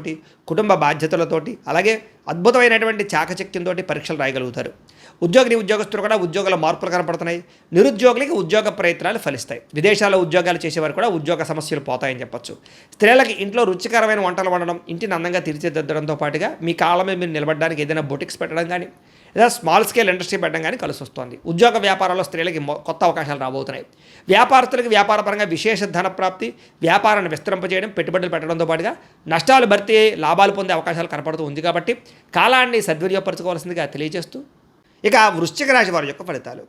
కుటుంబ బాధ్యతలతోటి, అలాగే అద్భుతమైనటువంటి చాకచక్యంతో పరీక్షలు రాయగలుగుతారు. ఉద్యోగస్తులు కూడా ఉద్యోగాల మార్పులు కనపడుతున్నాయి. నిరుద్యోగులకి ఉద్యోగ ప్రయత్నాలు ఫలిస్తాయి. విదేశాల్లో ఉద్యోగాలు చేసేవారు కూడా ఉద్యోగ సమస్యలు పోతాయని చెప్పొచ్చు. స్త్రీలకి ఇంట్లో రుచికరమైన వంటలు వండడం, ఇంటిని అందంగా తీర్చిదిద్దడంతో పాటుగా మీ కాళ్ళ మీద మీరు నిలబడడానికి ఏదైనా బొటిక్స్ పెట్టడం కానీ లేదా స్మాల్ స్కేల్ ఇండస్ట్రీ పెట్టడం కానీ కలిసి వస్తుంది. ఉద్యోగ వ్యాపారాల్లో స్త్రీలకి కొత్త అవకాశాలు రాబోతున్నాయి. వ్యాపారస్తులకి వ్యాపారపరంగా విశేష ధన ప్రాప్తి, వ్యాపారాన్ని విస్తరింపజేయడం, పెట్టుబడులు పెట్టడంతో పాటుగా నష్టాలు భర్తీ లాభాలు పొందే అవకాశాలు కనపడుతూ ఉంది కాబట్టి కాలాన్ని సద్వినియోగపరచుకోవాల్సిందిగా తెలియజేస్తూ ఇక వృశ్చిక రాశి వారి యొక్క ఫలితాలు.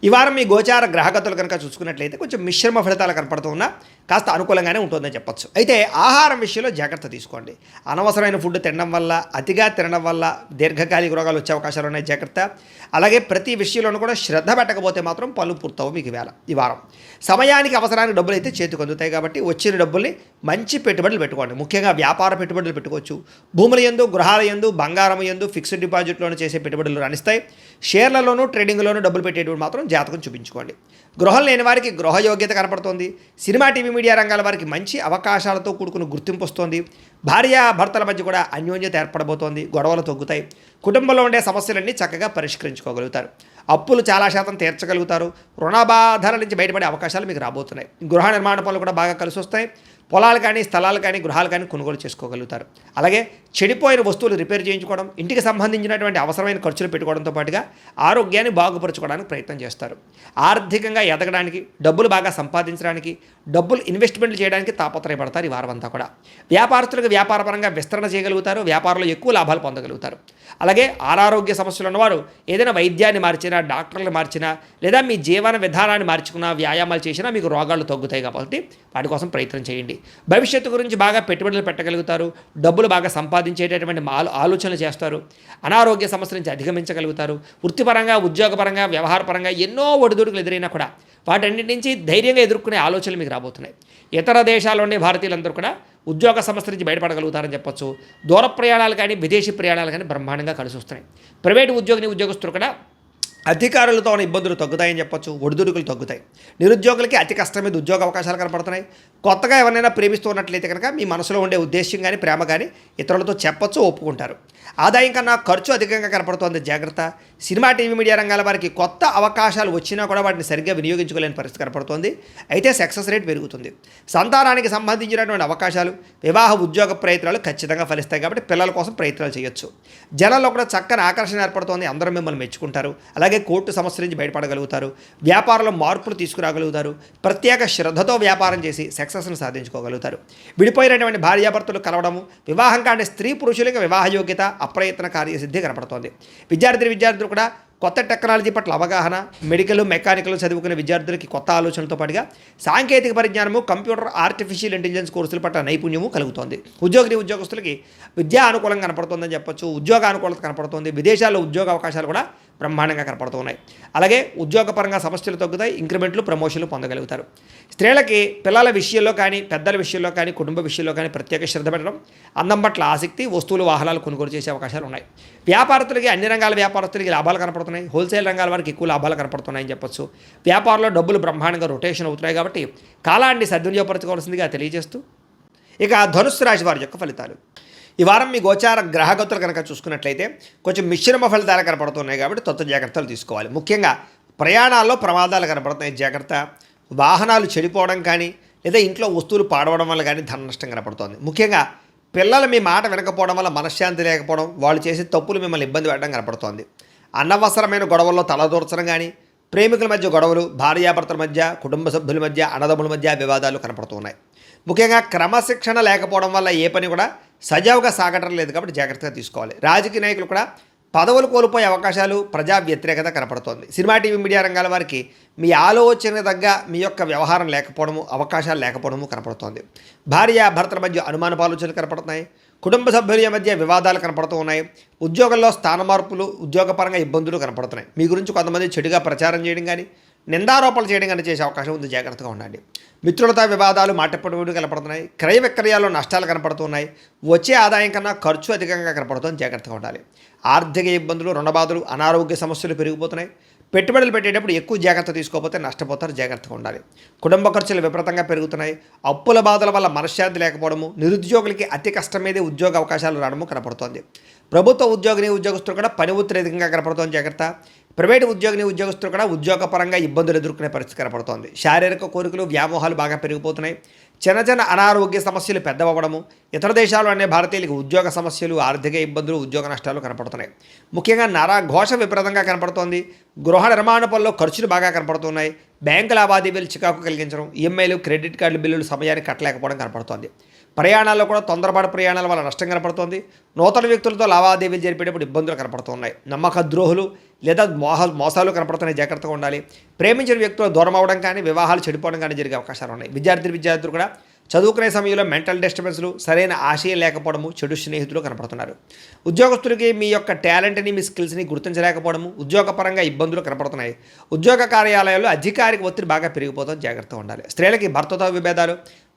ఈ వారం మీ గోచార గ్రహగతులు కనుక చూసుకున్నట్లయితే కొంచెం మిశ్రమ ఫలితాలు కనపడుతూ ఉన్నా కాస్త అనుకూలంగానే ఉంటుందని చెప్పొచ్చు. అయితే ఆహారం విషయంలో జాగ్రత్త తీసుకోండి. అనవసరమైన ఫుడ్ తినడం వల్ల, అతిగా తినడం వల్ల దీర్ఘకాలిక రోగాలు వచ్చే అవకాశాలు ఉన్నాయి. జాగ్రత్త. అలాగే ప్రతి విషయంలోనూ కూడా శ్రద్ధ పెట్టకపోతే మాత్రం పనులు పూర్తవు మీకు ఈ వారం. సమయానికి అవసరానికి డబ్బులు అయితే చేతికి అందుతాయి కాబట్టి వచ్చిన డబ్బుల్ని మంచి పెట్టుబడులు పెట్టుకోండి. ముఖ్యంగా వ్యాపార పెట్టుబడులు పెట్టుకోవచ్చు. భూముల యందు, గృహాల యందు, బంగారం యందు, ఫిక్స్డ్ డిపాజిట్లోనూ చేసే పెట్టుబడులు రాణిస్తాయి. షేర్లలోనూ ట్రేడింగ్లోనూ డబ్బులు పెట్టేటప్పుడు మాత్రం జాతకం చూపించుకోండి. గృహం లేని వారికి గృహ యోగ్యత కనపడుతోంది. సినిమా, టీవీ, మీడియా రంగాల వారికి మంచి అవకాశాలతో కూడుకున్న గుర్తింపు వస్తుంది. భార్య భర్తల మధ్య కూడా అన్యోన్యత ఏర్పడబోతోంది. గొడవలు తగ్గుతాయి. కుటుంబంలో ఉండే సమస్యలన్నీ చక్కగా పరిష్కరించుకోగలుగుతారు. అప్పులు చాలా శాతం తీర్చగలుగుతారు. రుణబాధల నుంచి బయటపడే అవకాశాలు మీకు రాబోతున్నాయి. గృహ నిర్మాణ పనులు కూడా బాగా కలిసి వస్తాయి. పొలాలు కానీ, స్థలాలు కానీ, గృహాలు కానీ కొనుగోలు చేసుకోగలుగుతారు. అలాగే చెడిపోయిన వస్తువులు రిపేర్ చేయించుకోవడం, ఇంటికి సంబంధించినటువంటి అవసరమైన ఖర్చులు పెట్టుకోవడంతో పాటుగా ఆరోగ్యాన్ని బాగుపరచుకోవడానికి ప్రయత్నం చేస్తారు. ఆర్థికంగా ఎదగడానికి, డబ్బులు బాగా సంపాదించడానికి, డబ్బులు ఇన్వెస్ట్మెంట్లు చేయడానికి తాపత్రయపడతారు ఈ వారం అంతా కూడా. వ్యాపారస్తులకు వ్యాపారపరంగా విస్తరణ చేయగలుగుతారు. వ్యాపారంలో ఎక్కువ లాభాలు పొందగలుగుతారు. అలాగే అనారోగ్య సమస్యలు ఉన్నవారు ఏదైనా వైద్యాన్ని మార్చినా, డాక్టర్లు మార్చినా, లేదా మీ జీవన విధానాన్ని మార్చుకున్నా, వ్యాయామాలు చేసినా మీకు రోగాలు తగ్గుతాయి కాబట్టి వాటి కోసం ప్రయత్నం చేయండి. భవిష్యత్తు గురించి బాగా పెట్టుబడులు పెట్టగలుగుతారు. డబ్బులు బాగా సంపాదించేటటువంటి ఆలోచనలు చేస్తారు. అనారోగ్య సమస్యల నుంచి అధిగమించగలుగుతారు. వృత్తిపరంగా, ఉద్యోగపరంగా, వ్యవహారపరంగా ఎన్నో ఒడిదుడుకులు ఎదురైనా కూడా వాటన్నిటి నుంచి ధైర్యంగా ఎదుర్కొనే ఆలోచనలు మీకు రాబోతున్నాయి. ఇతర దేశాల్లోని భారతీయులందరూ కూడా ఉద్యోగ సమస్య నుంచి బయటపడగలుగుతారని చెప్పొచ్చు. దూర ప్రయాణాలు కానీ, విదేశీ ప్రయాణాలు కానీ బ్రహ్మాండంగా కలిసి వస్తున్నాయి. ప్రైవేటు ఉద్యోగస్తులు కూడా అధికారులతో ఉన్న ఇబ్బందులు తగ్గుతాయని చెప్పొచ్చు. ఒడిదుడుకులు తగ్గుతాయి. నిరుద్యోగులకి అతి కష్టం మీద ఉద్యోగ అవకాశాలు కనపడుతున్నాయి. కొత్తగా ఎవరినైనా ప్రేమిస్తూ ఉన్నట్లయితే కనుక మీ మనసులో ఉండే ఉద్దేశం కానీ ప్రేమ కానీ ఇతరులతో చెప్పొచ్చు, ఒప్పుకుంటారు. ఆదాయం కన్నా ఖర్చు అధికంగా కనపడుతోంది, జాగ్రత్త. సినిమా, టీవీ, మీడియా రంగాల వారికి కొత్త అవకాశాలు వచ్చినా కూడా వాటిని సరిగ్గా వినియోగించుకోలేని పరిస్థితి కనపడుతోంది. అయితే సక్సెస్ రేట్ పెరుగుతుంది. సంతానానికి సంబంధించినటువంటి అవకాశాలు, వివాహ, ఉద్యోగ ప్రయత్నాలు ఖచ్చితంగా ఫలిస్తాయి కాబట్టి పిల్లల కోసం ప్రయత్నాలు చేయొచ్చు. జనాల్లో కూడా చక్కని ఆకర్షణ ఏర్పడుతోంది. అందరూ మిమ్మల్ని మెచ్చుకుంటారు. అలాగే కోర్టు సమస్యల నుంచి బయటపడగలుగుతారు. వ్యాపారంలో మార్పులు తీసుకురాగలుగుతారు. ప్రత్యేక శ్రద్ధతో వ్యాపారం చేసి సక్సెస్ను సాధించుకోగలుగుతారు. విడిపోయినటువంటి భార్యాభర్తలు కలవడము, వివాహం కాని స్త్రీ పురుషులకు వివాహ యోగ్యత, అప్రయత్న కార్యసిద్ధి కనపడుతోంది. విద్యార్థులు కూడా కొత్త టెక్నాలజీ పట్ల అవగాహన, మెడికల్, మెకానికల్ చదువుకునే విద్యార్థులకి కొత్త ఆలోచనలతో పాటుగా సాంకేతిక పరిజ్ఞానము, కంప్యూటర్, ఆర్టిఫిషియల్ ఇంటెలిజెన్స్ కోర్సుల పట్ల నైపుణ్యము కలుగుతోంది. ఉద్యోగస్తులకి విద్యా అనుకూలంగా కనపడుతుందని చెప్పొచ్చు. ఉద్యోగ అనుకూలత కనపడుతుంది. విదేశాల్లో ఉద్యోగ అవకాశాలు కూడా బ్రహ్మాండంగా కనపడుతున్నాయి. అలాగే ఉద్యోగపరంగా సమస్యలు తగ్గుతాయి. ఇంక్రిమెంట్లు, ప్రమోషన్లు పొందగలుగుతారు. స్త్రీలకి పిల్లల విషయంలో కానీ, పెద్దల విషయంలో కానీ, కుటుంబ విషయంలో కానీ ప్రత్యేక శ్రద్ధ పెట్టడం, అందం పట్ల ఆసక్తి, వస్తువులు, వాహనాలు కొనుగోలు చేసే అవకాశాలు ఉన్నాయి. వ్యాపారస్తులకి అన్ని రంగాల వ్యాపారస్తులకి లాభాలు కనపడుతున్నాయి. హోల్సేల్ రంగాల వారికి ఎక్కువ లాభాలు కనపడుతున్నాయని చెప్పొచ్చు. వ్యాపారంలో డబ్బులు బ్రహ్మాండంగా రొటేషన్ అవుతున్నాయి కాబట్టి కాలాన్ని సద్వినియోగపరచుకోవాల్సిందిగా తెలియజేస్తూ, ఇక ధనుస్సు రాశి వారి యొక్క ఫలితాలు. ఈ వారం మీ గోచార గ్రహగతులు కనుక చూసుకున్నట్లయితే కొంచెం మిశ్రమ ఫలితాలు కనపడుతున్నాయి కాబట్టి తొత్త జాగ్రత్తలు తీసుకోవాలి. ముఖ్యంగా ప్రయాణాల్లో ప్రమాదాలు కనపడుతున్నాయి, జాగ్రత్త. వాహనాలు చెడిపోవడం కానీ లేదా ఇంట్లో వస్తువులు పాడవడం వల్ల కానీ ధన నష్టం కనపడుతోంది. ముఖ్యంగా పిల్లలు మీ మాట వినకపోవడం వల్ల మనశ్శాంతి లేకపోవడం, వాళ్ళు చేసే తప్పులు మిమ్మల్ని ఇబ్బంది పెట్టడం కనపడుతోంది. అనవసరమైన గొడవల్లో తలదూర్చడం కానీ, ప్రేమికుల మధ్య గొడవలు, భార్యాభర్తల మధ్య, కుటుంబ సభ్యుల మధ్య, అన్నదమ్ముల మధ్య వివాదాలు కనపడుతున్నాయి. ముఖ్యంగా క్రమశిక్షణ లేకపోవడం వల్ల ఏ పని కూడా సజావుగా సాగటం లేదు కాబట్టి జాగ్రత్తగా తీసుకోవాలి. రాజకీయ నాయకులు కూడా పదవులు కోల్పోయే అవకాశాలు, ప్రజా వ్యతిరేకత కనపడుతోంది. సినిమా, టీవీ, మీడియా రంగాల వారికి మీ ఆలోచన తగ్గ మీ యొక్క వ్యవహారం లేకపోవడము, అవకాశాలు లేకపోవడము కనపడుతోంది. భార్యాభర్తల మధ్య అనుమానపు ఆలోచనలు కనపడుతున్నాయి. కుటుంబ సభ్యుల మధ్య వివాదాలు కనపడుతూ ఉన్నాయి. ఉద్యోగంలో స్థాన మార్పులు, ఉద్యోగపరంగా ఇబ్బందులు కనపడుతున్నాయి. మీ గురించి కొంతమంది చెడుగా ప్రచారం చేయడం కానీ, నిందారోపణలు చేయడం కానీ చేసే అవకాశం ఉంది, జాగ్రత్తగా ఉండండి. మిత్రులతో వివాదాలు, మాటపడుగుడు కనపడుతున్నాయి. క్రయ విక్రయాల్లో నష్టాలు కనపడుతున్నాయి. వచ్చే ఆదాయం కన్నా ఖర్చు అధికంగా కనపడుతుంది, జాగ్రత్తగా ఉండాలి. ఆర్థిక ఇబ్బందులు, రుణబాధలు, అనారోగ్య సమస్యలు పెరిగిపోతున్నాయి. పెట్టుబడులు పెట్టేటప్పుడు ఎక్కువ జాగ్రత్త తీసుకోకపోతే నష్టపోతారు, జాగ్రత్తగా ఉండాలి. కుటుంబ ఖర్చులు విపరీతంగా పెరుగుతున్నాయి. అప్పుల బాధల వల్ల మనశ్శాంతి లేకపోవడము, నిరుద్యోగులకి అతి కష్టం మీదే ఉద్యోగ అవకాశాలు రావడము కనపడుతోంది. ప్రభుత్వ ఉద్యోగులు కూడా పని ఒత్తిడి అధికంగా కనపడుతోంది, జాగ్రత్త. ప్రైవేటు ఉద్యోగులు కూడా ఉద్యోగపరంగా ఇబ్బందులు ఎదుర్కొనే పరిస్థితి కనపడుతోంది. శారీరక కోరికలు, వ్యామోహాలు బాగా పెరిగిపోతున్నాయి. చిన్న అనారోగ్య సమస్యలు పెద్దవడము, ఇతర దేశాలు అనే భారతీయులకు ఉద్యోగ సమస్యలు, ఆర్థిక ఇబ్బందులు, ఉద్యోగ నష్టాలు కనపడుతున్నాయి. ముఖ్యంగా నరఘోష విపరీతంగా కనపడుతోంది. గృహ నిర్మాణ పనుల్లో ఖర్చులు బాగా కనపడుతున్నాయి. బ్యాంకు లావాదేవీలు చికాకు కలిగించడం, ఈఎంఐలు, క్రెడిట్ కార్డుల బిల్లులు సమయానికి కట్టలేకపోవడం కనపడుతోంది. ప్రయాణాల్లో కూడా తొందరపాటు ప్రయాణాల వల్ల నష్టం కనపడుతోంది. నూతన వ్యక్తులతో లావాదేవీలు జరిపేటప్పుడు ఇబ్బందులు కనపడుతున్నాయి. నమ్మక ద్రోహులు లేదా మోసాలు కనపడుతున్నాయి, జాగ్రత్తగా ఉండాలి. ప్రేమించిన వ్యక్తులు దూరం అవడం కానీ, వివాహాలు చెడిపోవడం కానీ జరిగే అవకాశాలు ఉన్నాయి. విద్యార్థులు కూడా చదువుకునే సమయంలో మెంటల్ డిస్టర్బెన్స్లు, సరైన ఆశయం లేకపోవడము, చెడు స్నేహితులు కనపడుతున్నారు. ఉద్యోగస్తులకి మీ యొక్క టాలెంట్ని, మీ స్కిల్స్ని గుర్తించలేకపోవడము, ఉద్యోగపరంగా ఇబ్బందులు కనపడుతున్నాయి. ఉద్యోగ కార్యాలయాల్లో అధికారిక ఒత్తిడి బాగా పెరిగిపోతుంది, జాగ్రత్తగా ఉండాలి. స్త్రీలకి భర్తతో విభేదాలు,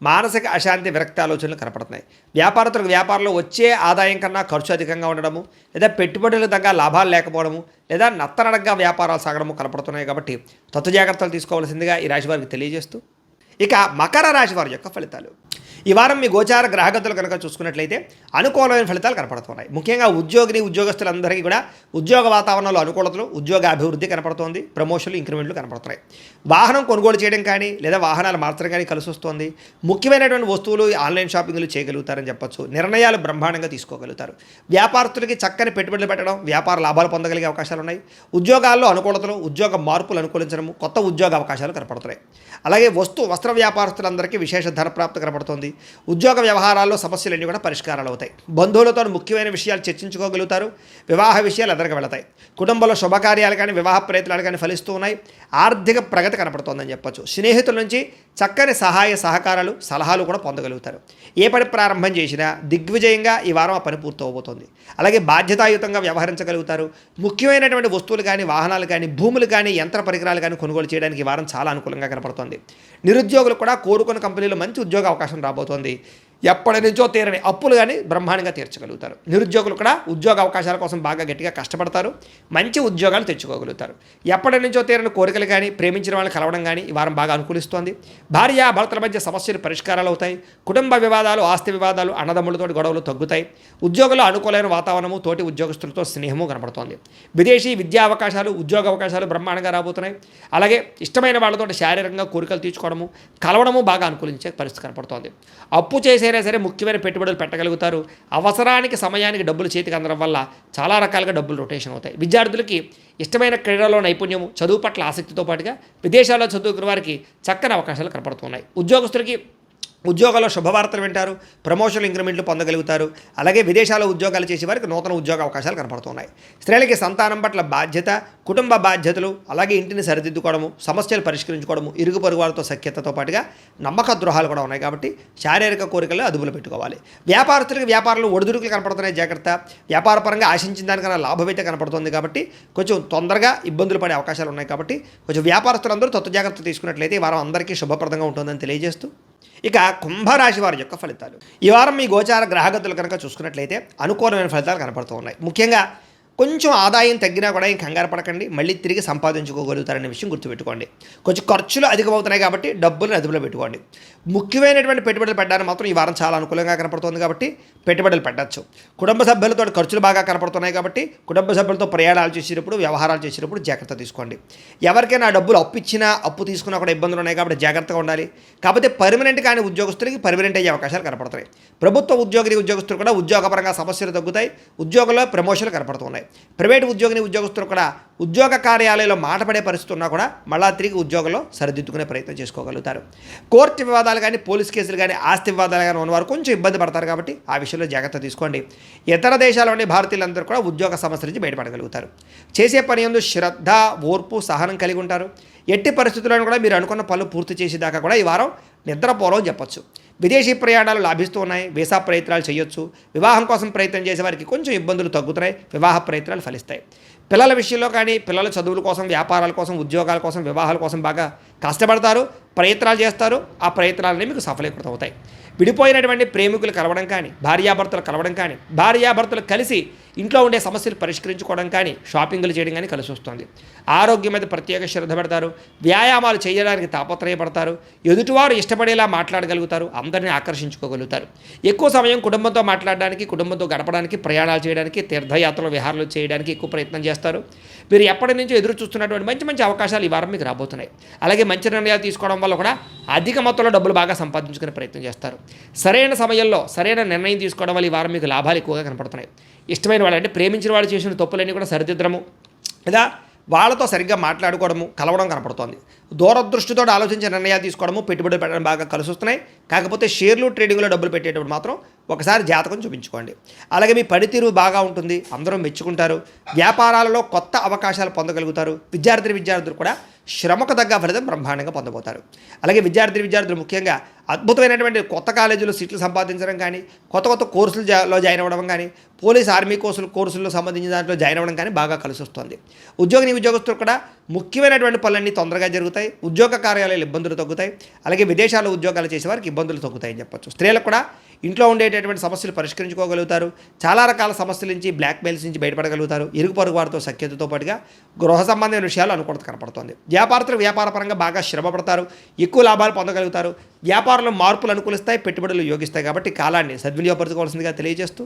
మానసిక అశాంతి, విరక్తి ఆలోచనలు కనపడుతున్నాయి. వ్యాపారస్తులకు వ్యాపారంలో వచ్చే ఆదాయం కన్నా ఖర్చు అధికంగా ఉండడము, లేదా పెట్టుబడులకు తగ్గ లాభాలు లేకపోవడము, లేదా నత్తనడగ్గా వ్యాపారాలు సాగడము కనపడుతున్నాయి కాబట్టి తత్వ జాగ్రత్తలు తీసుకోవాల్సిందిగా ఈ రాశి వారికి తెలియజేస్తూ, ఇక మకర రాశి వారి యొక్క ఫలితాలు. ఈ వారం మీ గోచార గ్రహగతులు కనుక చూసుకున్నట్లయితే అనుకూలమైన ఫలితాలు కనపడుతున్నాయి. ముఖ్యంగా ఉద్యోగులందరికీ కూడా ఉద్యోగ వాతావరణంలో అనుకూలతలు, ఉద్యోగ అభివృద్ధి కనపడుతోంది. ప్రమోషన్లు, ఇంక్రిమెంట్లు కనపడుతున్నాయి. వాహనం కొనుగోలు చేయడం కానీ లేదా వాహనాలు మార్చడం కానీ కలిసి వస్తుంది. ముఖ్యమైనటువంటి వస్తువులు ఆన్లైన్ షాపింగ్లు చేయగలుగుతారని చెప్పొచ్చు. నిర్ణయాలు బ్రహ్మాండంగా తీసుకోగలుగుతారు. వ్యాపారస్తులకి చక్కని పెట్టుబడులు పెట్టడం, వ్యాపార లాభాలు పొందగలిగే అవకాశాలు ఉన్నాయి. ఉద్యోగాల్లో అనుకూలతలు, ఉద్యోగ మార్పులు అనుకూలించడము, కొత్త ఉద్యోగ అవకాశాలు కనపడుతున్నాయి. అలాగే వస్త్ర వ్యాపారస్తులందరికీ విశేష ధన ప్రాప్తి కనపడుతుంది. ఉద్యోగ వ్యవహారాల్లో సమస్యలన్నీ కూడా పరిష్కారాలు అవుతాయి. బంధువులతో ముఖ్యమైన విషయాలు చర్చించుకోగలుగుతారు. వివాహ విషయాలు ఎదురుగా వెళతాయి. కుటుంబంలో శుభకార్యాలు కానీ, వివాహ ప్రయత్నాలు కానీ ఫలిస్తూ ఉన్నాయి. ఆర్థిక ప్రగతి కనపడుతోందని చెప్పొచ్చు. స్నేహితుల నుంచి చక్కని సహాయ సహకారాలు, సలహాలు కూడా పొందగలుగుతారు. ఏ పని ప్రారంభం చేసినా దిగ్విజయంగా ఈ వారం ఆ పని పూర్తవబోతోంది. అలాగే బాధ్యతాయుతంగా వ్యవహరించగలుగుతారు. ముఖ్యమైనటువంటి వస్తువులు కానీ, వాహనాలు కానీ, భూములు కానీ, యంత్ర పరికరాలు కానీ కొనుగోలు చేయడానికి ఈ వారం చాలా అనుకూలంగా కనపడుతోంది. నిరుద్యోగులు కూడా కోరుకున్న కంపెనీలో మంచి ఉద్యోగ అవకాశం రాబోతోంది. ఎప్పటి నుంచో తీరని అప్పులు కానీ బ్రహ్మాండంగా తీర్చగలుగుతారు. నిరుద్యోగులు కూడా ఉద్యోగ అవకాశాల కోసం బాగా గట్టిగా కష్టపడతారు, మంచి ఉద్యోగాలు తెచ్చుకోగలుగుతారు. ఎప్పటి నుంచో తీరని కోరికలు కానీ ప్రేమించిన వాళ్ళని కలవడం కానీ ఈ వారం బాగా అనుకూలిస్తోంది. భార్య భర్తల మధ్య సమస్యలు పరిష్కారాలు అవుతాయి. కుటుంబ వివాదాలు, ఆస్తి వివాదాలు, అన్నదమ్ములతో గొడవలు తగ్గుతాయి. ఉద్యోగులు అనుకూలమైన వాతావరణము, తోటి ఉద్యోగస్తులతో స్నేహము కనపడుతోంది. విదేశీ విద్యా అవకాశాలు, ఉద్యోగ అవకాశాలు బ్రహ్మాండంగా రాబోతున్నాయి. అలాగే ఇష్టమైన వాళ్ళతో శారీరకంగా కోరికలు తీర్చుకోవడము, కలవడము బాగా అనుకూలించే పరిస్థితి కనపడుతోంది. అప్పు చేసైనా సరే ముఖ్యమైన పెట్టుబడులు పెట్టగలుగుతారు. అవసరానికి సమయానికి డబ్బులు చేతికి అందడం వల్ల చాలా రకాలుగా డబ్బులు రొటేషన్ అవుతాయి. విద్యార్థులకి ఇష్టమైన క్రీడలో నైపుణ్యము, చదువు పట్ల ఆసక్తితో పాటుగా విదేశాల్లో చదువుకున్న వారికి చక్కని అవకాశాలు కనపడుతున్నాయి. ఉద్యోగస్తులకి ఉద్యోగాల్లో శుభవార్తలు వింటారు, ప్రమోషన్లు, ఇంక్రిమెంట్లు పొందగలుగుతారు. అలాగే విదేశాల్లో ఉద్యోగాలు చేసే వారికి నూతన ఉద్యోగ అవకాశాలు కనపడుతున్నాయి. స్త్రీలకి సంతానం పట్ల బాధ్యత, కుటుంబ బాధ్యతలు, అలాగే ఇంటిని సరిదిద్దుకోవడము, సమస్యలు పరిష్కరించుకోవడము, ఇరుగు పొరుగు వారితో సఖ్యతతో పాటుగా నమ్మక ద్రోహాలు కూడా ఉన్నాయి కాబట్టి శారీరక కోరికలు అదుపులో పెట్టుకోవాలి. వ్యాపారస్తులకి వ్యాపారంలో ఒడిదుడుకులు కనపడుతున్నాయి, జాగ్రత్త. వ్యాపార పరంగా ఆశించిన దానికన్నా లాభం అయితే కనపడుతుంది కాబట్టి కొంచెం తొందరగా ఇబ్బందులు పడే అవకాశాలు ఉన్నాయి కాబట్టి కొంచెం వ్యాపారస్తులందరూ తత్వ జాగ్రత్త తీసుకున్నట్లయితే ఈ వారం అందరికీ శుభప్రదంగా ఉంటుందని తెలియజేస్తూ, ఇక కుంభరాశి వారి యొక్క ఫలితాలు. ఈ వారం మీ గోచార గ్రహగతులు కనుక చూసుకున్నట్లయితే అనుకూలమైన ఫలితాలు కనపడుతూ ఉన్నాయి. ముఖ్యంగా కొంచెం ఆదాయం తగ్గినా కూడా ఏం కంగారు పడకండి, మళ్ళీ తిరిగి సంపాదించుకోగలుగుతారనే విషయం గుర్తుపెట్టుకోండి. కొంచెం ఖర్చులు అధికమవుతున్నాయి కాబట్టి డబ్బులను అదుపులో పెట్టుకోండి. ముఖ్యమైనటువంటి పెట్టుబడులు పెట్టడానికి మాత్రం ఈ వారం చాలా అనుకూలంగా కనపడుతుంది కాబట్టి పెట్టుబడులు పెట్టచ్చు. కుటుంబ సభ్యులతో ఖర్చులు బాగా కనపడుతున్నాయి కాబట్టి కుటుంబ సభ్యులతో ప్రయాణాలు చేసేటప్పుడు, వ్యవహారాలు చేసేటప్పుడు జాగ్రత్త తీసుకోండి. ఎవరికైనా డబ్బులు అప్పు ఇచ్చినా, అప్పు తీసుకున్నా కూడా ఇబ్బందులు ఉన్నాయి కాబట్టి జాగ్రత్తగా ఉండాలి. కాకపోతే పర్మనెంట్ కానీ ఉద్యోగస్తులకి పర్మనెంట్ అయ్యే అవకాశాలు కనపడుతున్నాయి. ప్రభుత్వ ఉద్యోగస్తులు కూడా ఉద్యోగపరంగా సమస్యలు తగ్గుతాయి, ఉద్యోగంలో ప్రమోషన్లు కనపడుతున్నాయి. ప్రైవేట్ ఉద్యోగస్తులు కూడా ఉద్యోగ కార్యాలయంలో మాట పడే పరిస్థితి ఉన్నా కూడా మళ్ళా తిరిగి ఉద్యోగంలో సరిదిద్దుకునే ప్రయత్నం చేసుకోగలుగుతారు. కోర్టు వివాదాలు కానీ, పోలీస్ కేసులు కానీ, ఆస్తి వివాదాలు కానీ ఉన్నవారు కొంచెం ఇబ్బంది పడతారు కాబట్టి ఆ విషయంలో జాగ్రత్త తీసుకోండి. ఇతర దేశాల్లోని భారతీయులందరూ కూడా ఉద్యోగ సమస్యల నుంచి బయటపడగలుగుతారు. చేసే పని యందు శ్రద్ధ, ఓర్పు, సహనం కలిగి ఉంటారు. ఎట్టి పరిస్థితుల్లో కూడా మీరు అనుకున్న పనులు పూర్తి చేసేదాకా కూడా ఈ వారం నిద్రపోరని చెప్పొచ్చు. విదేశీ ప్రయాణాలు లాభిస్తూ ఉన్నాయి, వీసా ప్రయత్నాలు చేయొచ్చు. వివాహం కోసం ప్రయత్నం చేసే వారికి కొంచెం ఇబ్బందులు తగ్గుతున్నాయి, వివాహ ప్రయత్నాలు ఫలిస్తాయి. పిల్లల విషయంలో కానీ, పిల్లల చదువుల కోసం, వ్యాపారాల కోసం, ఉద్యోగాల కోసం, వివాహాల కోసం బాగా కష్టపడతారు, ప్రయత్నాలు చేస్తారు. ఆ ప్రయత్నాలన్నీ మీకు సఫలీకృతం అవుతాయి. విడిపోయినటువంటి ప్రేమికులు కలవడం కానీ, భార్యాభర్తలు కలవడం కానీ, భార్యాభర్తలు కలిసి ఇంట్లో ఉండే సమస్యలు పరిష్కరించుకోవడం కానీ, షాపింగ్లు చేయడం కానీ కలిసి వస్తుంది. ఆరోగ్యం మీద ప్రత్యేక శ్రద్ధ పెడతారు, వ్యాయామాలు చేయడానికి తాపత్రయపడతారు, ఎదుటివారు ఇష్టపడేలా మాట్లాడగలుగుతారు, అందరినీ ఆకర్షించుకోగలుగుతారు. ఎక్కువ సమయం కుటుంబంతో మాట్లాడడానికి, కుటుంబంతో గడపడానికి, ప్రయాణాలు చేయడానికి, తీర్థయాత్రలు, విహారాలు చేయడానికి ఎక్కువ ప్రయత్నం చేస్తారు. మీరు ఎప్పటి నుంచో ఎదురు చూస్తున్నటువంటి మంచి మంచి అవకాశాలు ఈ వారం మీకు రాబోతున్నాయి. అలాగే మంచి నిర్ణయాలు తీసుకోవడం వల్ల కూడా అధిక మొత్తంలో డబ్బులు బాగా సంపాదించుకునే ప్రయత్నం చేస్తారు. సరైన సమయంలో సరైన నిర్ణయం తీసుకోవడం వల్ల ఈ వారం మీకు లాభాలు ఎక్కువగా కనపడుతున్నాయి. ఇష్టమైన వాళ్ళు అంటే ప్రేమించిన వాళ్ళు చేసిన తప్పులన్నీ కూడా సరిదిద్దడము, లేదా వాళ్ళతో సరిగ్గా మాట్లాడుకోవడము, కలవడం కనపడుతోంది. దూరదృష్టితో ఆలోచించే నిర్ణయాలు తీసుకోవడము, పెట్టుబడులు పెట్టడం బాగా కలిసి వస్తున్నాయి. కాకపోతే షేర్లు, ట్రేడింగ్లో డబ్బులు పెట్టేటప్పుడు మాత్రం ఒకసారి జాతకం చూపించుకోండి. అలాగే మీ పనితీరు బాగా ఉంటుంది, అందరూ మెచ్చుకుంటారు. వ్యాపారాలలో కొత్త అవకాశాలు పొందగలుగుతారు. విద్యార్థులు కూడా శ్రమకు తగ్గ ఫలితం బ్రహ్మాండంగా పొందబోతారు. అలాగే విద్యార్థులు ముఖ్యంగా అద్భుతమైనటువంటి కొత్త కాలేజీలో సీట్లు సంపాదించడం కానీ, కొత్త కోర్సులలో జాయిన్ అవ్వడం కానీ, పోలీస్, ఆర్మీ కోర్సుల్లో సంబంధించిన దాంట్లో జాయిన్ అవ్వడం కానీ బాగా కలిసి వస్తుంది. ఉద్యోగస్తులు కూడా ముఖ్యమైనటువంటి పనులన్నీ తొందరగా జరుగుతాయి. ఉద్యోగ కార్యాలయాలు ఇబ్బందులు తగ్గుతాయి. అలాగే విదేశాల్లో ఉద్యోగాలు చేసే వారికి ఇబ్బందులు తగ్గుతాయని చెప్పొచ్చు. స్త్రీలకు కూడా ఇంట్లో ఉండేటటువంటి సమస్యలు పరిష్కరించుకోగలుగుతారు. చాలా రకాల సమస్యల నుంచి, బ్లాక్మెయిల్స్ నుంచి బయటపడగలుగుతారు. ఇరుగు పొరుగు వారితో సఖ్యతతో పాటుగా గృహ సంబంధమైన విషయాలు అనుకూలత కనపడుతుంది. వ్యాపారస్తులు వ్యాపారపరంగా బాగా శ్రమ పడతారు, ఎక్కువ లాభాలు పొందగలుగుతారు. వ్యాపారంలో మార్పులు అనుకూలిస్తాయి, పెట్టుబడులు యోగిస్తాయి కాబట్టి కాలాన్ని సద్వినియోగపరచుకోవాల్సిందిగా తెలియజేస్తూ,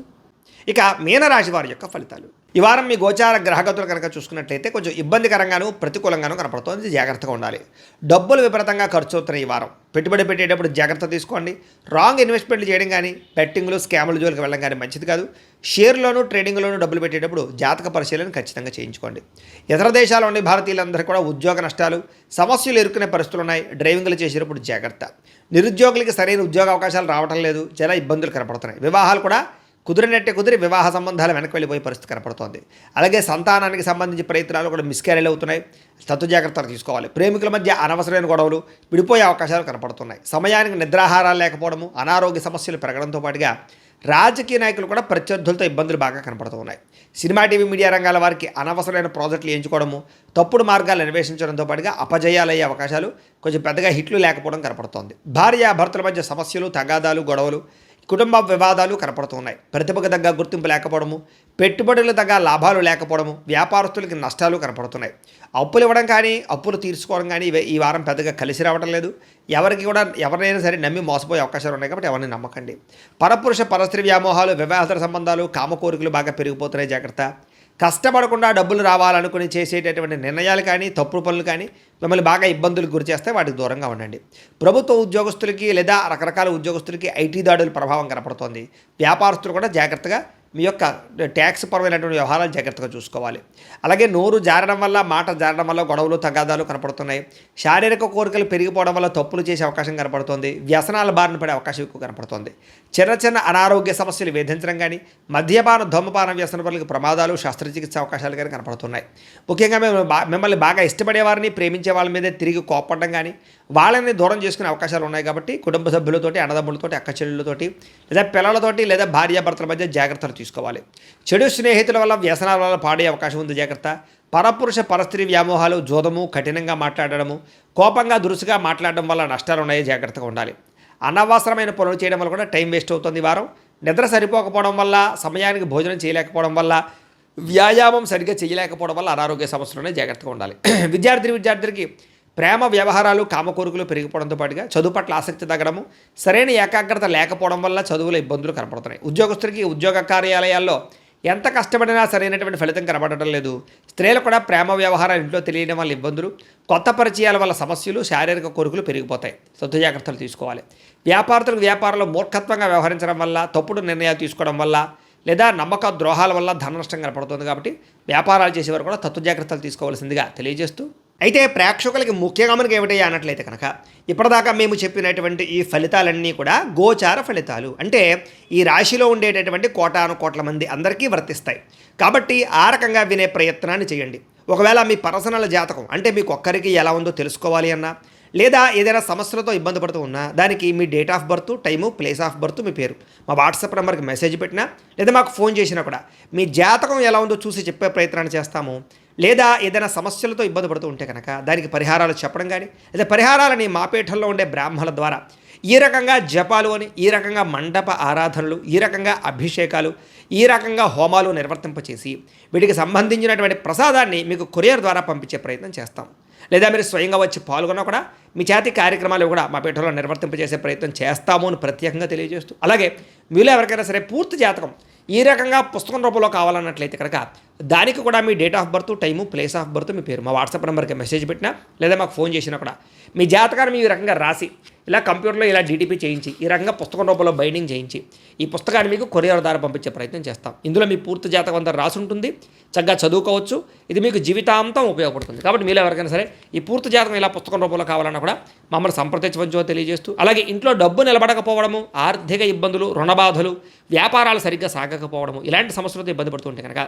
ఇక మీనరాశి వారి యొక్క ఫలితాలు. ఈ వారం మీ గోచార గ్రహగతులు కనుక చూసుకున్నట్లయితే కొంచెం ఇబ్బందికరంగాను, ప్రతికూలంగాను కనపడుతుంది. జాగ్రత్తగా ఉండాలి. డబ్బులు విపరీతంగా ఖర్చు అవుతున్నాయి. ఈ వారం పెట్టుబడి పెట్టేటప్పుడు జాగ్రత్త తీసుకోండి. రాంగ్ ఇన్వెస్ట్మెంట్లు చేయడం కానీ, బెట్టింగ్లు, స్కాముల జోలికి వెళ్ళడం కానీ మంచిది కాదు. షేర్లోను, ట్రేడింగ్లోను డబ్బులు పెట్టేటప్పుడు జాతక పరిశీలన ఖచ్చితంగా చేయించుకోండి. ఇతర దేశాల్లో ఉండే భారతీయులందరూ కూడా ఉద్యోగ నష్టాలు, సమస్యలు ఎదుర్కొనే పరిస్థితులు ఉన్నాయి. డ్రైవింగ్లు చేసేటప్పుడు జాగ్రత్త. నిరుద్యోగులకి సరైన ఉద్యోగ అవకాశాలు రావడం లేదు, చాలా ఇబ్బందులు కనపడుతున్నాయి. వివాహాలు కూడా కుదిరి వివాహ సంబంధాలు వెనక్కి వెళ్ళిపోయే పరిస్థితి కనపడుతోంది. అలాగే సంతానానికి సంబంధించి ప్రయత్నాలు కూడా మిస్క్యారేజ్ అవుతున్నాయి. తత్తు జాగ్రత్తలు తీసుకోవాలి. ప్రేమికుల మధ్య అనవసరమైన గొడవలు, విడిపోయే అవకాశాలు కనపడుతున్నాయి. సమయానికి నిద్రాహారాలు లేకపోవడము, అనారోగ్య సమస్యలు పెరగడంతో పాటుగా రాజకీయ నాయకులు కూడా ప్రత్యర్థులతో ఇబ్బందులు బాగా కనపడుతూ ఉన్నాయి. సినిమా, టీవీ, మీడియా రంగాల వారికి అనవసరమైన ప్రాజెక్టులు ఎంచుకోవడము, తప్పుడు మార్గాలు అన్వేషించడంతో పాటుగా అపజయాలయ్యే అవకాశాలు, కొంచెం పెద్దగా హిట్లు లేకపోవడం కనపడుతోంది. భార్య భర్తల మధ్య సమస్యలు, తగాదాలు, గొడవలు, కుటుంబ వివాదాలు కనపడుతున్నాయి. ప్రతిభకు తగ్గ గుర్తింపు లేకపోవడము, పెట్టుబడులు తగ్గ లాభాలు లేకపోవడము, వ్యాపారస్తులకి నష్టాలు కనపడుతున్నాయి. అప్పులు ఇవ్వడం కానీ అప్పులు తీర్చుకోవడం కానీ ఈ వారం పెద్దగా కలిసి రావడం లేదు. ఎవరికి కూడా ఎవరినైనా సరే నమ్మి మోసపోయే అవకాశాలు ఉన్నాయి కాబట్టి ఎవరిని నమ్మకండి. పరపురుష పరస్త్రీ వ్యామోహాలు, వివాహేతర సంబంధాలు, కామ కోరికలు బాగా పెరిగిపోతున్నాయి. జాగ్రత్త. కష్టపడకుండా డబ్బులు రావాలనుకుని చేసేటటువంటి నిర్ణయాలు కానీ తప్పుడు పనులు కానీ మిమ్మల్ని బాగా ఇబ్బందులకు గురి చేస్తే వాటికి దూరంగా ఉండండి. ప్రభుత్వ ఉద్యోగస్తులకి లేదా రకరకాల ఉద్యోగస్తులకి ఐటీ దాడుల ప్రభావం కనపడుతోంది. వ్యాపారస్తులు కూడా జాగ్రత్తగా మీ యొక్క ట్యాక్స్ పరమైనటువంటి వ్యవహారాలు జాగ్రత్తగా చూసుకోవాలి. అలాగే నోరు జారడం వల్ల, మాట జారడం వల్ల గొడవలు తగాదాలు కనపడుతున్నాయి. శారీరక కోరికలు పెరిగిపోవడం వల్ల తప్పులు చేసే అవకాశం కనపడుతుంది. వ్యసనాల బారిన పడే అవకాశం ఎక్కువ కనపడుతుంది. చిన్న చిన్న అనారోగ్య సమస్యలు వేధించడం కానీ, మద్యపాన ధూమపాన వ్యసన వల్ల ప్రమాదాలు, శస్త్రచికిత్స అవకాశాలు కానీ కనపడుతున్నాయి. ముఖ్యంగా మిమ్మల్ని బాగా ఇష్టపడే వారిని, ప్రేమించే వాళ్ళ మీద తిరిగి కోపడడం కానీ, వాళ్ళని దూరం చేసుకునే అవకాశాలు ఉన్నాయి. కాబట్టి కుటుంబ సభ్యులతోటి, అన్నదమ్ములతోటి, అక్క చెల్లెళ్ళతోటి లేదా పిల్లలతోటి లేదా భార్యాభర్తల మధ్య జాగ్రత్తలు తీసుకోవాలి. చెడు స్నేహితుల వల్ల, వ్యసనాల వల్ల పాడే అవకాశం ఉంది. జాగ్రత్త. పరపురుష పరస్త్రీ వ్యామోహాలు, జోదము, కఠినంగా మాట్లాడడము, కోపంగా దురుసుగా మాట్లాడడం వల్ల నష్టాలు ఉన్నాయి. జాగ్రత్తగా ఉండాలి. అనవసరమైన పనులు చేయడం వల్ల కూడా టైం వేస్ట్ అవుతుంది. ఈ వారం నిద్ర సరిపోకపోవడం వల్ల, సమయానికి భోజనం చేయలేకపోవడం వల్ల, వ్యాయామం సరిగ్గా చేయలేకపోవడం వల్ల అనారోగ్య సమస్యలునే జాగ్రత్తగా ఉండాలి. విద్యార్థులకి ప్రేమ వ్యవహారాలు, కామకోరికలు పెరిగిపోవడంతో పాటుగా చదువు పట్ల ఆసక్తి తగ్గడము, సరైన ఏకాగ్రత లేకపోవడం వల్ల చదువులో ఇబ్బందులు కనపడుతున్నాయి. ఉద్యోగస్తులకి ఉద్యోగ కార్యాలయాల్లో ఎంత కష్టపడినా సరైనటువంటి ఫలితం కనబడటం లేదు. స్త్రీలు కూడా ప్రేమ వ్యవహారాలు ఇంట్లో తెలియడం వల్ల ఇబ్బందులు, కొత్త పరిచయాల వల్ల సమస్యలు, శారీరక కోరికలు పెరిగిపోతాయి. సొంత జాగ్రత్తలు తీసుకోవాలి. వ్యాపారంలో మూర్ఖత్వంగా వ్యవహరించడం వల్ల, తప్పుడు నిర్ణయాలు తీసుకోవడం వల్ల లేదా నమ్మక ద్రోహాల వల్ల ధన నష్టం కనపడుతుంది. కాబట్టి వ్యాపారాలు చేసేవారు కూడా తత్వ జాగ్రత్తలు తీసుకోవాల్సిందిగా తెలియజేస్తూ, అయితే ప్రేక్షకులకి ముఖ్యంగా మనకి ఏమిటయ్యా అన్నట్లయితే కనుక ఇప్పటిదాకా మేము చెప్పినటువంటి ఈ ఫలితాలన్నీ కూడా గోచార ఫలితాలు, అంటే ఈ రాశిలో ఉండేటటువంటి కోటాను కోట్ల మంది అందరికీ వర్తిస్తాయి. కాబట్టి ఆ రకంగా వినే ప్రయత్నాన్ని చేయండి. ఒకవేళ మీ పర్సనల్ జాతకం అంటే మీకు ఒక్కరికి ఎలా ఉందో తెలుసుకోవాలి అన్నా, లేదా ఏదైనా సమస్యలతో ఇబ్బంది పడుతూ ఉన్నా, దానికి మీ date of birth, time, place of birth, మీ పేరు మా వాట్సాప్ నెంబర్కి మెసేజ్ పెట్టినా లేదా మాకు ఫోన్ చేసినా కూడా మీ జాతకం ఎలా ఉందో చూసి చెప్పే ప్రయత్నాన్ని చేస్తాము. లేదా ఏదైనా సమస్యలతో ఇబ్బంది పడుతూ ఉంటే కనుక దానికి పరిహారాలు చెప్పడం కానీ, లేదా పరిహారాలని మా పీఠంలో ఉండే బ్రాహ్మణుల ద్వారా ఈ రకంగా జపాలు అని, ఈ రకంగా మండప ఆరాధనలు, ఈ రకంగా అభిషేకాలు, ఈ రకంగా హోమాలు నిర్వర్తింపచేసి వీటికి సంబంధించినటువంటి ప్రసాదాన్ని మీకు కొరియర్ ద్వారా పంపించే ప్రయత్నం చేస్తాం. లేదా మీరు స్వయంగా వచ్చి పాల్గొన్నా కూడా మీ చేతి కార్యక్రమాలు కూడా మా పీఠంలో నిర్వర్తింపజేసే ప్రయత్నం చేస్తాము అని ప్రత్యేకంగా తెలియజేస్తూ, అలాగే మీలో ఎవరికైనా సరే పూర్తి జాతకం ఈ రకంగా పుస్తకం రూపంలో కావాలన్నట్లయితే కనుక దానికి కూడా మీ date of birth, time, place of birth, మీ పేరు మా వాట్సాప్ నెంబర్కి మెసేజ్ పెట్టినా లేదా మాకు ఫోన్ చేసినా కూడా మీ జాతకాన్ని ఈ రకంగా రాసి ఇలా కంప్యూటర్లో ఇలా డీటీపీ చేయించి ఈ రకంగా పుస్తకం రూపంలో బైండింగ్ చేయించి ఈ పుస్తకాన్ని మీకు కొరియర్ ద్వారా పంపించే ప్రయత్నం చేస్తాం. ఇందులో మీ పూర్తి జాతకం అంతా రాసి ఉంటుంది. చక్కగా చదువుకోవచ్చు. ఇది మీకు జీవితాంతం ఉపయోగపడుతుంది. కాబట్టి మీలో ఎవరికైనా సరే ఈ పూర్తి జాతకం ఇలా పుస్తకం రూపంలో కావాలన్నా కూడా మమ్మల్ని సంప్రదించవచ్చో తెలియజేస్తూ, అలాగే ఇంట్లో డబ్బు నిలబడకపోవడము, ఆర్థిక ఇబ్బందులు, రుణబాధలు, వ్యాపారాలు సరిగ్గా సాగకపోవడము, ఇలాంటి సమస్యలతో ఇబ్బంది పడుతుంటే కనుక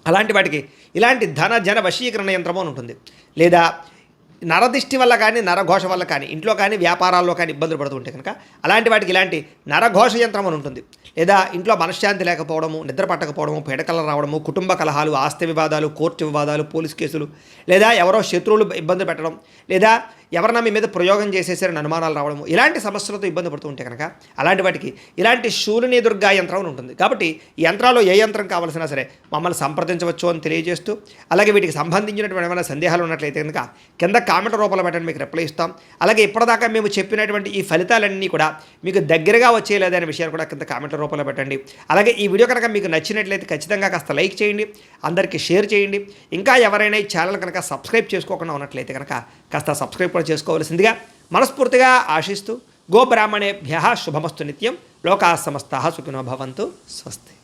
అలాంటి వాటికి ఇలాంటి ధన జన వశీకరణ యంత్రము అని ఉంటుంది. లేదా నరదిష్టి వల్ల కానీ, నరఘోష వల్ల కానీ, ఇంట్లో కానీ వ్యాపారాల్లో కానీ ఇబ్బందులు పడుతుంటే కనుక అలాంటి వాటికి ఇలాంటి నరఘోష యంత్రం అని ఉంటుంది. లేదా ఇంట్లో మనశ్శాంతి లేకపోవడము, నిద్ర పట్టకపోవడము, పీడకలు రావడము, కుటుంబ కలహాలు, ఆస్తి వివాదాలు, కోర్టు వివాదాలు, పోలీస్ కేసులు, లేదా ఎవరో శత్రువులు ఇబ్బంది పెట్టడం, లేదా ఎవరన్నా మీ మీద ప్రయోగం చేసేసారని అనుమానాలు రావడము, ఇలాంటి సమస్యలతో ఇబ్బంది పడుతూ ఉంటే కనుక అలాంటి వాటికి ఇలాంటి శూలిని దుర్గా యంత్రం అని ఉంటుంది. కాబట్టి ఈ యంత్రాల్లో ఏ యంత్రం కావాల్సినా సరే మమ్మల్ని సంప్రదించవచ్చు అని తెలియజేస్తూ, అలాగే వీటికి సంబంధించినటువంటి ఏమైనా సందేహాలు ఉన్నట్లయితే కనుక కింద కామెంట్ రూపంలో పెట్టండి, మీకు రిప్లై ఇస్తాం. అలాగే ఇప్పటిదాకా మేము చెప్పినటువంటి ఈ ఫలితాలన్నీ కూడా మీకు దగ్గరగా వచ్చేలేదనే విషయాన్ని కూడా కింద కామెంట్ల రూపంలో పెట్టండి. అలాగే ఈ వీడియో కనుక మీకు నచ్చినట్లయితే ఖచ్చితంగా కాస్త లైక్ చేయండి, అందరికీ షేర్ చేయండి. ఇంకా ఎవరైనా ఈ ఛానల్ కనుక సబ్స్క్రైబ్ చేసుకోకుండా ఉన్నట్లయితే కనుక కాస్త సబ్స్క్రైబ్ కూడా చేసుకోవాల్సిందిగా మనస్ఫూర్తిగా ఆశిస్తూ, గోబ్రాహ్మణేభ్యః శుభమస్తు నిత్యం, లోకాః సమస్తాః సుఖినో భవంతు. స్వస్తి.